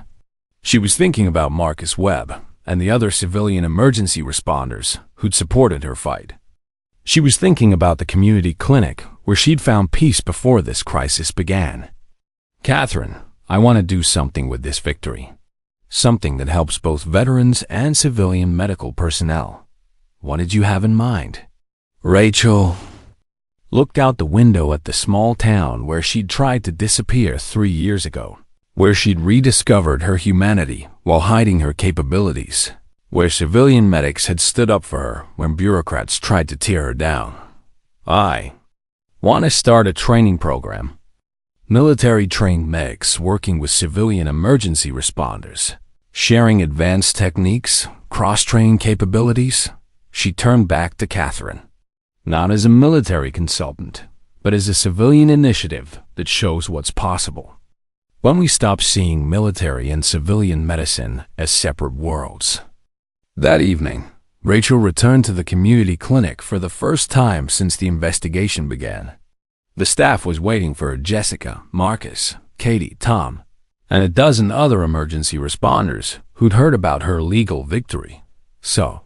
Speaker 1: She was thinking about Marcus Webb and the other civilian emergency responders who'd supported her fight. She was thinking about the community clinic where she'd found peace before this crisis began. Catherine, I want to do something with this victory. Something that helps both veterans and civilian medical personnel. What did you have in mind? Rachel looked out the window at the small town where she'd tried to disappear 3 years ago, where she'd rediscovered her humanity while hiding her capabilities, where civilian medics had stood up for her when bureaucrats tried to tear her down. I want to start a training program. Military-trained medics working with civilian emergency responders, sharing advanced techniques, cross-training capabilities. She turned back to Catherine. Not as a military consultant, but as a civilian initiative that shows what's possible. When we stop seeing military and civilian medicine as separate worlds. That evening, Rachel returned to the community clinic for the first time since the investigation began. The staff was waiting for Jessica, Marcus, Katie, Tom, and a dozen other emergency responders who'd heard about her legal victory. So,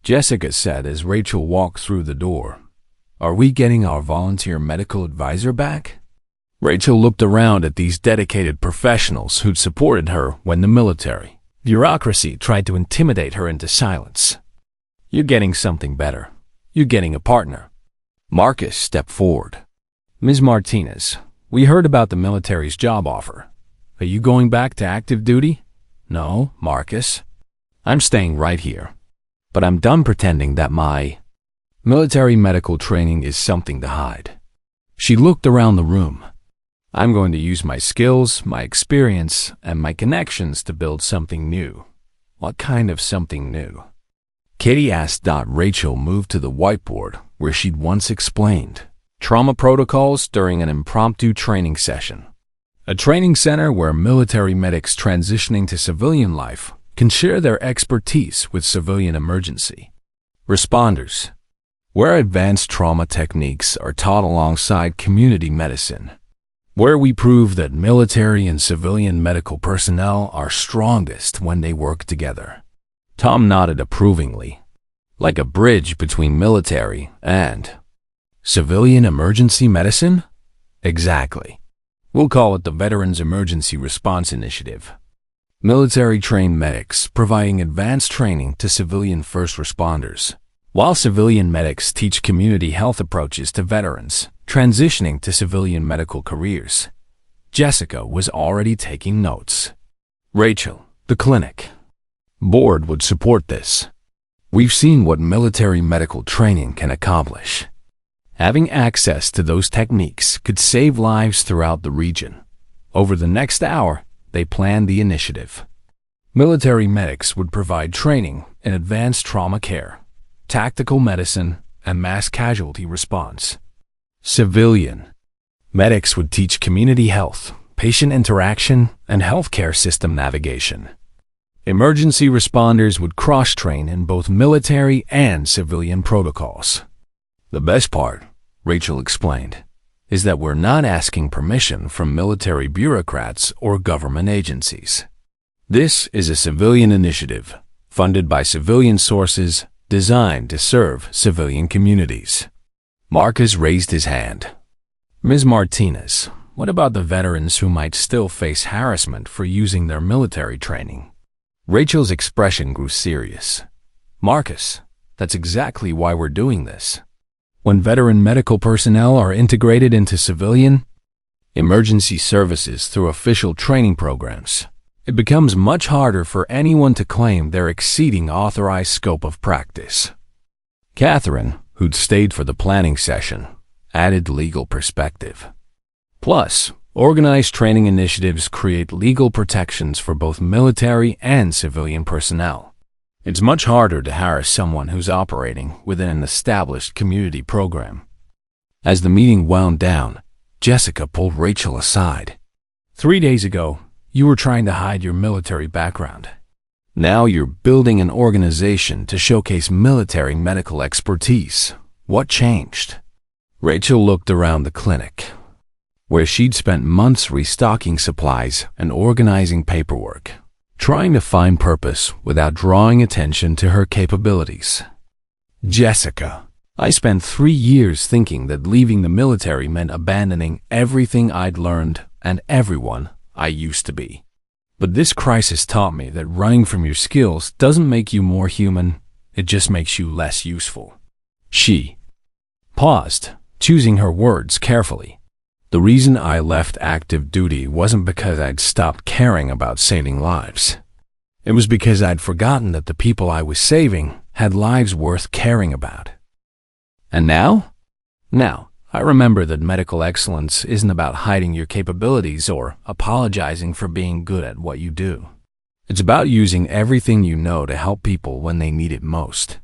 Speaker 1: Jessica said as Rachel walked through the door, "Are we getting our volunteer medical advisor back?" Rachel looked around at these dedicated professionals who'd supported her when the military bureaucracy tried to intimidate her into silence. "You're getting something better. You're getting a partner." Marcus stepped forward. "Ms. Martinez, we heard about the military's job offer. Are you going back to active duty?" "No, Marcus. I'm staying right here. But I'm done pretending that my military medical training is something to hide." She looked around the room. "I'm going to use my skills, my experience, and my connections to build something new." "What kind of something new?" Katie asked. Rachel moved to the whiteboard where she'd once explained Trauma protocols during an impromptu training session. A training center where military medics transitioning to civilian life can share their expertise with civilian emergency responders, where advanced trauma techniques are taught alongside community medicine, where we prove that military and civilian medical personnel are strongest when they work together. Tom nodded approvingly, like a bridge between military and civilian emergency medicine? Exactly. We'll call it the Veterans Emergency Response Initiative. Military-trained medics providing advanced training to civilian first responders, while civilian medics teach community health approaches to veterans transitioning to civilian medical careers. Jessica was already taking notes. Rachel, the clinic board would support this. We've seen what military medical training can accomplish. Having access to those techniques could save lives throughout the region. Over the next hour, they planned the initiative. Military medics would provide training in advanced trauma care, tactical medicine, and mass casualty response. Civilian medics would teach community health, patient interaction, and healthcare system navigation. Emergency responders would cross-train in both military and civilian protocols. The best part, Rachel explained, is that we're not asking permission from military bureaucrats or government agencies. This is a civilian initiative, funded by civilian sources, designed to serve civilian communities. Marcus raised his hand. Ms. Martinez, what about the veterans who might still face harassment for using their military training? Rachel's expression grew serious. Marcus, that's exactly why we're doing this. When veteran medical personnel are integrated into civilian emergency services through official training programs, it becomes much harder for anyone to claim they're exceeding authorized scope of practice. Catherine, who'd stayed for the planning session, added legal perspective. Plus, organized training initiatives create legal protections for both military and civilian personnel. It's much harder to harass someone who's operating within an established community program. As the meeting wound down, Jessica pulled Rachel aside. 3 days ago, you were trying to hide your military background. Now you're building an organization to showcase military medical expertise. What changed? Rachel looked around the clinic, where she'd spent months restocking supplies and organizing paperwork, trying to find purpose without drawing attention to her capabilities. Jessica, I spent 3 years thinking that leaving the military meant abandoning everything I'd learned and everyone I used to be. But this crisis taught me that running from your skills doesn't make you more human, it just makes you less useful. She paused, choosing her words carefully. The reason I left active duty wasn't because I'd stopped caring about saving lives. It was because I'd forgotten that the people I was saving had lives worth caring about. And now? Now, I remember that medical excellence isn't about hiding your capabilities or apologizing for being good at what you do. It's about using everything you know to help people when they need it most.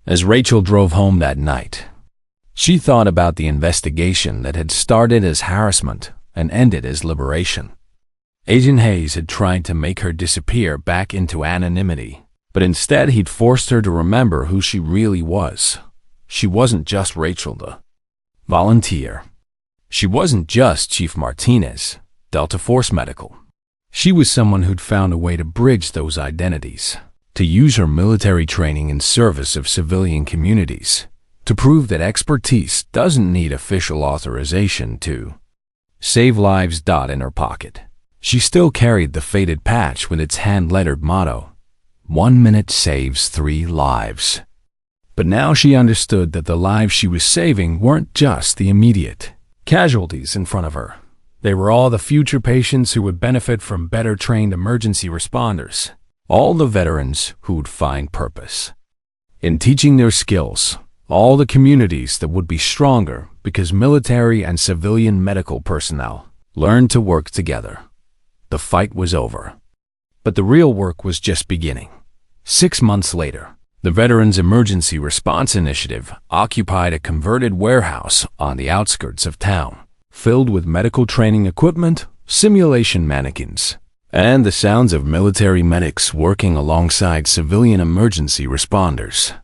Speaker 1: As Rachel drove home that night, she thought about the investigation that had started as harassment and ended as liberation. Agent Hayes had tried to make her disappear back into anonymity, but instead he'd forced her to remember who she really was. She wasn't just Rachel, the volunteer. She wasn't just Chief Martinez, Delta Force Medical. She was someone who'd found a way to bridge those identities, to use her military training in service of civilian communities, to prove that expertise doesn't need official authorization to save lives. In her pocket, she still carried the faded patch with its hand-lettered motto, 1 minute saves 3 lives. But now she understood that the lives she was saving weren't just the immediate casualties in front of her. They were all the future patients who would benefit from better trained emergency responders, all the veterans who would find purpose in teaching their skills, all the communities that would be stronger because military and civilian medical personnel learned to work together. The fight was over. But the real work was just beginning. 6 months later, The Veterans Emergency Response Initiative occupied a converted warehouse on the outskirts of town, filled with medical training equipment, simulation mannequins, and the sounds of military medics working alongside civilian emergency responders.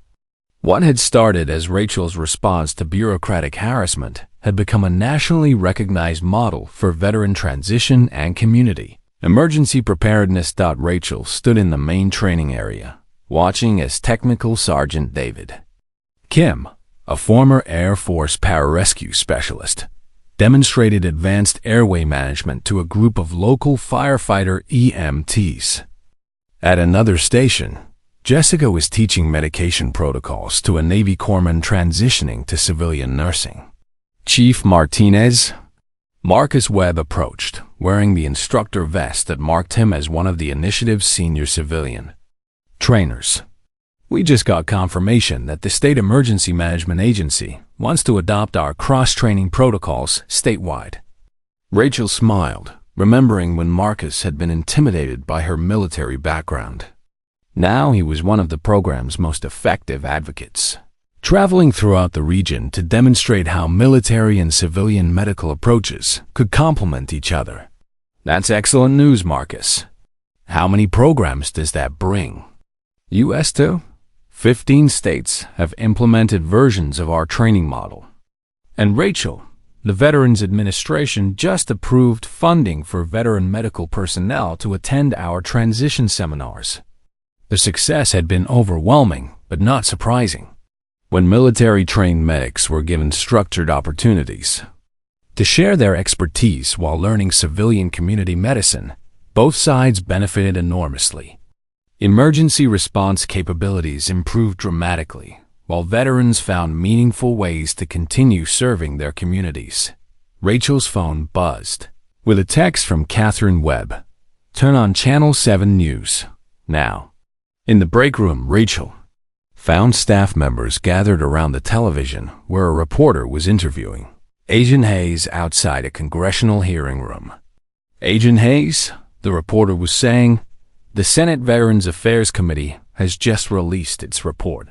Speaker 1: What had started as Rachel's response to bureaucratic harassment had become a nationally recognized model for veteran transition and community emergency preparedness. Rachel stood in the main training area, watching as Technical Sergeant David Kim, a former Air Force pararescue specialist, demonstrated advanced airway management to a group of local firefighter EMTs. At another station, Jessica was teaching medication protocols to a Navy corpsman transitioning to civilian nursing. Chief Martinez, Marcus Webb approached, wearing the instructor vest that marked him as one of the initiative's senior civilian trainers. We just got confirmation that the State Emergency Management Agency wants to adopt our cross-training protocols statewide. Rachel smiled, remembering when Marcus had been intimidated by her military background. Now he was one of the program's most effective advocates, traveling throughout the region to demonstrate how military and civilian medical approaches could complement each other. That's excellent news, Marcus. How many programs does that bring? US too? 15 states have implemented versions of our training model. And Rachel, the Veterans Administration just approved funding for veteran medical personnel to attend our transition seminars. The success had been overwhelming, but not surprising. When military-trained medics were given structured opportunities to share their expertise while learning civilian community medicine, both sides benefited enormously. Emergency response capabilities improved dramatically, while veterans found meaningful ways to continue serving their communities. Rachel's phone buzzed with a text from Catherine Webb. "Turn on Channel 7 News now." In the break room, Rachel found staff members gathered around the television where a reporter was interviewing Agent Hayes outside a congressional hearing room. "Agent Hayes," the reporter was saying, "the Senate Veterans Affairs Committee has just released its report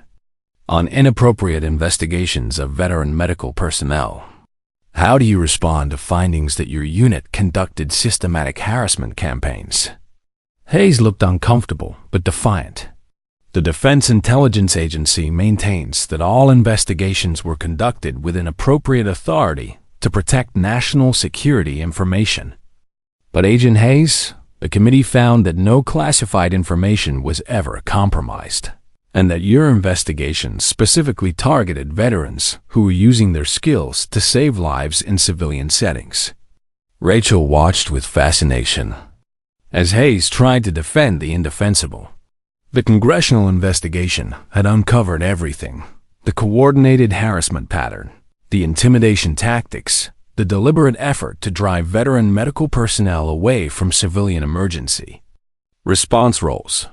Speaker 1: on inappropriate investigations of veteran medical personnel. How do you respond to findings that your unit conducted systematic harassment campaigns?" Hayes looked uncomfortable but defiant. "The Defense Intelligence Agency maintains that all investigations were conducted within appropriate authority to protect national security information. But Agent Hayes, the committee found that no classified information was ever compromised, and that your investigations specifically targeted veterans who were using their skills to save lives in civilian settings." Rachel watched with fascination as Hayes tried to defend the indefensible. The congressional investigation had uncovered everything: the coordinated harassment pattern, the intimidation tactics, the deliberate effort to drive veteran medical personnel away from civilian emergency response roles.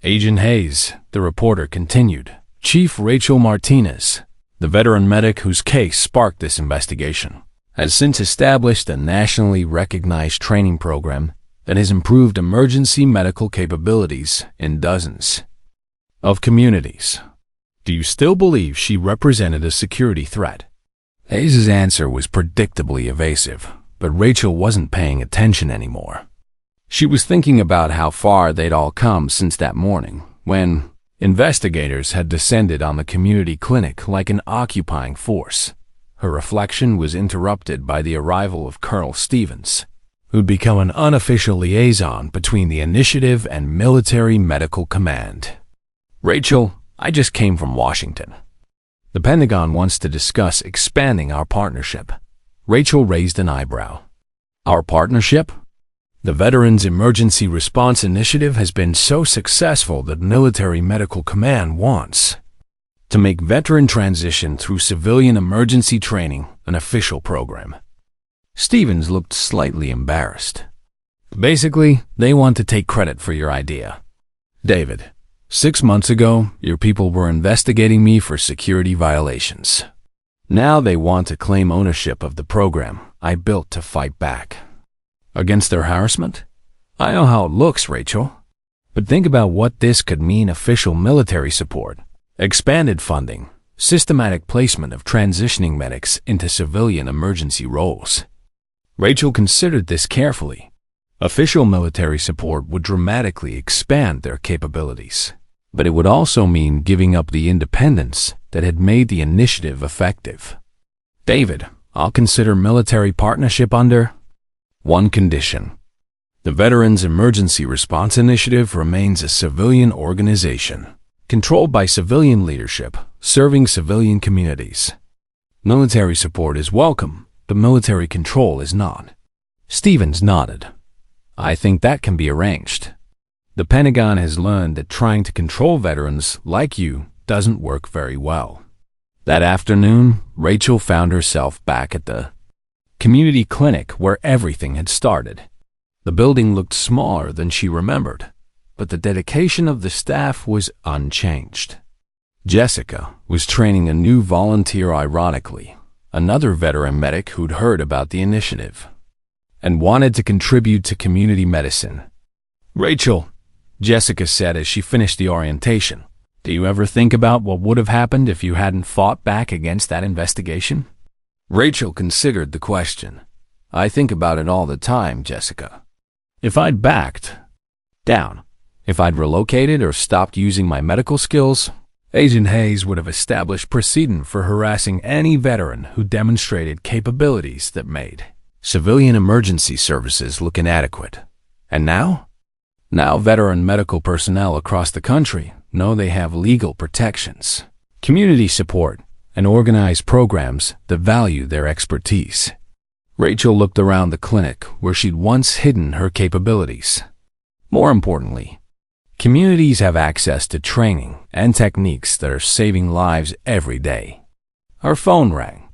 Speaker 1: "Agent Hayes," the reporter continued, "Chief Rachel Martinez, the veteran medic whose case sparked this investigation, has since established a nationally recognized training program that has improved emergency medical capabilities in dozens of communities. Do you still believe she represented a security threat?" Hayes' answer was predictably evasive, but Rachel wasn't paying attention anymore. She was thinking about how far they'd all come since that morning, when investigators had descended on the community clinic like an occupying force. Her reflection was interrupted by the arrival of Colonel Stevens, who'd become an unofficial liaison between the initiative and Military Medical Command. "Rachel, I just came from Washington. The Pentagon wants to discuss expanding our partnership." Rachel raised an eyebrow. "Our partnership? The Veterans Emergency Response Initiative has been so successful that Military Medical Command wants to make veteran transition through civilian emergency training an official program." Stevens looked slightly embarrassed. "Basically, they want to take credit for your idea. David, 6 months ago, your people were investigating me for security violations. Now they want to claim ownership of the program I built to fight back against their harassment. I know how it looks, Rachel. But think about what this could mean: official military support, expanded funding, systematic placement of transitioning medics into civilian emergency roles. Rachel considered this carefully. Official military support would dramatically expand their capabilities, but it would also mean giving up the independence that had made the initiative effective. David, I'll consider military partnership under one condition. The Veterans Emergency Response Initiative remains a civilian organization, controlled by civilian leadership, serving civilian communities. Military support is welcome, but military control is not. Stevens nodded. I think that can be arranged. The Pentagon has learned that trying to control veterans like you doesn't work very well. That afternoon, Rachel found herself back at the community clinic where everything had started. The building looked smaller than she remembered, but the dedication of the staff was unchanged. Jessica was training a new volunteer, ironically, another veteran medic who'd heard about the initiative and wanted to contribute to community medicine. Rachel, Jessica said as she finished the orientation, do you ever think about what would have happened if you hadn't fought back against that investigation? Rachel considered the question. I think about it all the time, Jessica. If I'd backed down, if I'd relocated or stopped using my medical skills, Agent Hayes would have established precedent for harassing any veteran who demonstrated capabilities that made civilian emergency services look inadequate. And now? Now veteran medical personnel across the country know they have legal protections, community support, and organized programs that value their expertise. Rachel looked around the clinic where she'd once hidden her capabilities. More importantly, communities have access to training and techniques that are saving lives every day. Her phone rang.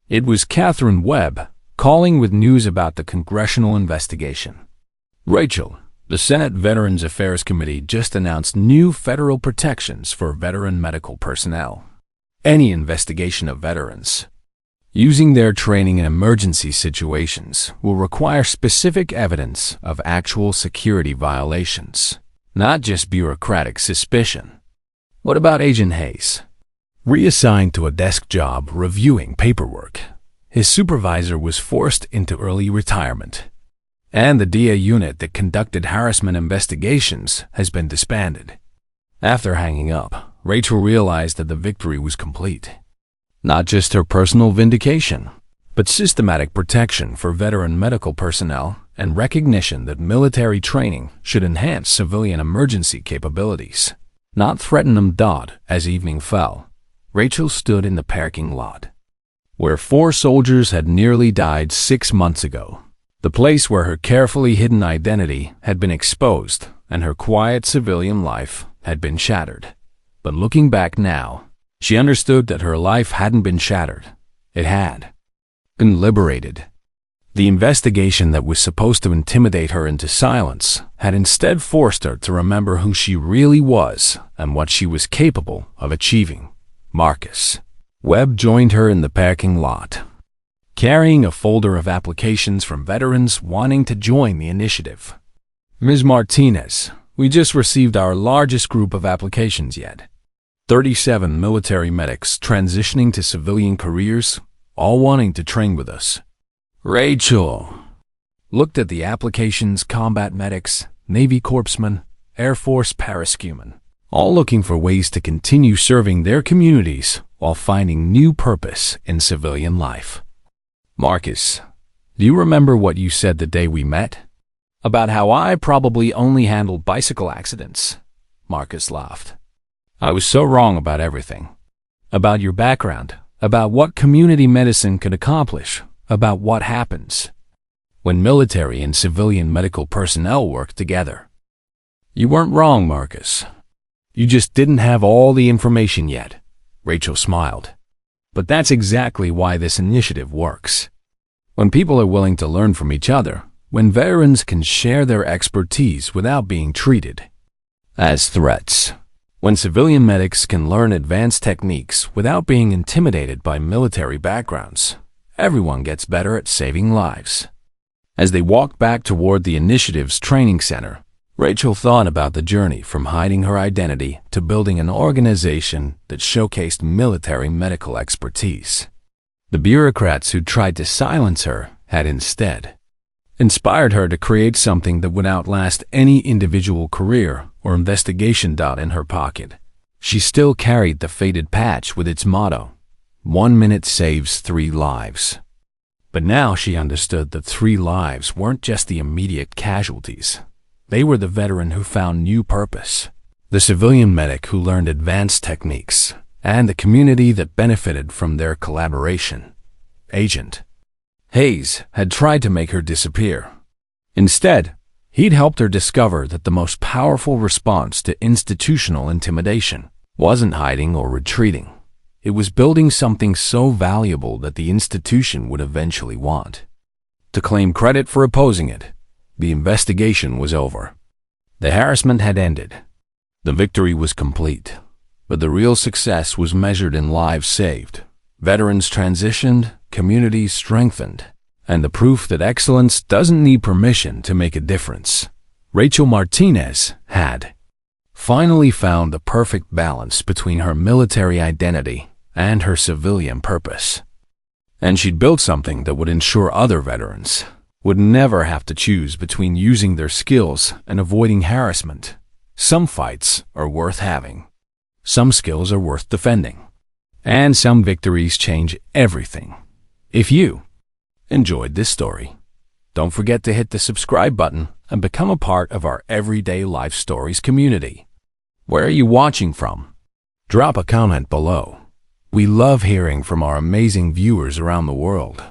Speaker 1: It was Catherine Webb, calling with news about the congressional investigation. Rachel, the Senate Veterans Affairs Committee just announced new federal protections for veteran medical personnel. Any investigation of veterans using their training in emergency situations will require specific evidence of actual security violations, not just bureaucratic suspicion. What about Agent Hayes? Reassigned to a desk job reviewing paperwork, his supervisor was forced into early retirement, and the DA unit that conducted harassment investigations has been disbanded. After hanging up, Rachel realized that the victory was complete. Not just her personal vindication, but systematic protection for veteran medical personnel and recognition that military training should enhance civilian emergency capabilities, not threaten them. As evening fell, Rachel stood in the parking lot, where 4 soldiers had nearly died 6 months ago. The place where her carefully hidden identity had been exposed and her quiet civilian life had been shattered. But looking back now, she understood that her life hadn't been shattered. It had been liberated. The investigation that was supposed to intimidate her into silence had instead forced her to remember who she really was and what she was capable of achieving. Marcus Webb joined her in the parking lot, carrying a folder of applications from veterans wanting to join the initiative. Ms. Martinez, we just received our largest group of applications yet. 37 military medics transitioning to civilian careers, all wanting to train with us. Rachel looked at the applications: combat medics, Navy corpsmen, Air Force parasecumen, all looking for ways to continue serving their communities while finding new purpose in civilian life. Marcus, do you remember what you said the day we met? About how I probably only handled bicycle accidents? Marcus laughed. I was so wrong about everything. About your background, about what community medicine could accomplish, about what happens when military and civilian medical personnel work together. You weren't wrong, Marcus. You just didn't have all the information yet. Rachel smiled. But that's exactly why this initiative works. When people are willing to learn from each other, when veterans can share their expertise without being treated as threats, when civilian medics can learn advanced techniques without being intimidated by military backgrounds, everyone gets better at saving lives. As they walked back toward the initiative's training center, Rachel thought about the journey from hiding her identity to building an organization that showcased military medical expertise. The bureaucrats who tried to silence her had instead inspired her to create something that would outlast any individual career or investigation. In her pocket, she still carried the faded patch with its motto, "1 minute saves 3 lives." But now she understood that 3 lives weren't just the immediate casualties. They were the veteran who found new purpose, the civilian medic who learned advanced techniques, and the community that benefited from their collaboration. Agent Hayes had tried to make her disappear. Instead, he'd helped her discover that the most powerful response to institutional intimidation wasn't hiding or retreating. It was building something so valuable that the institution would eventually want to claim credit for opposing it. The investigation was over. The harassment had ended. The victory was complete. But the real success was measured in lives saved. Veterans transitioned, communities strengthened, and the proof that excellence doesn't need permission to make a difference. Rachel Martinez had finally found the perfect balance between her military identity and her civilian purpose. And she'd built something that would ensure other veterans would never have to choose between using their skills and avoiding harassment. Some fights are worth having. Some skills are worth defending. And some victories change everything. If you enjoyed this story, don't forget to hit the subscribe button and become a part of our Everyday Life Stories community. Where are you watching from? Drop a comment below. We love hearing from our amazing viewers around the world.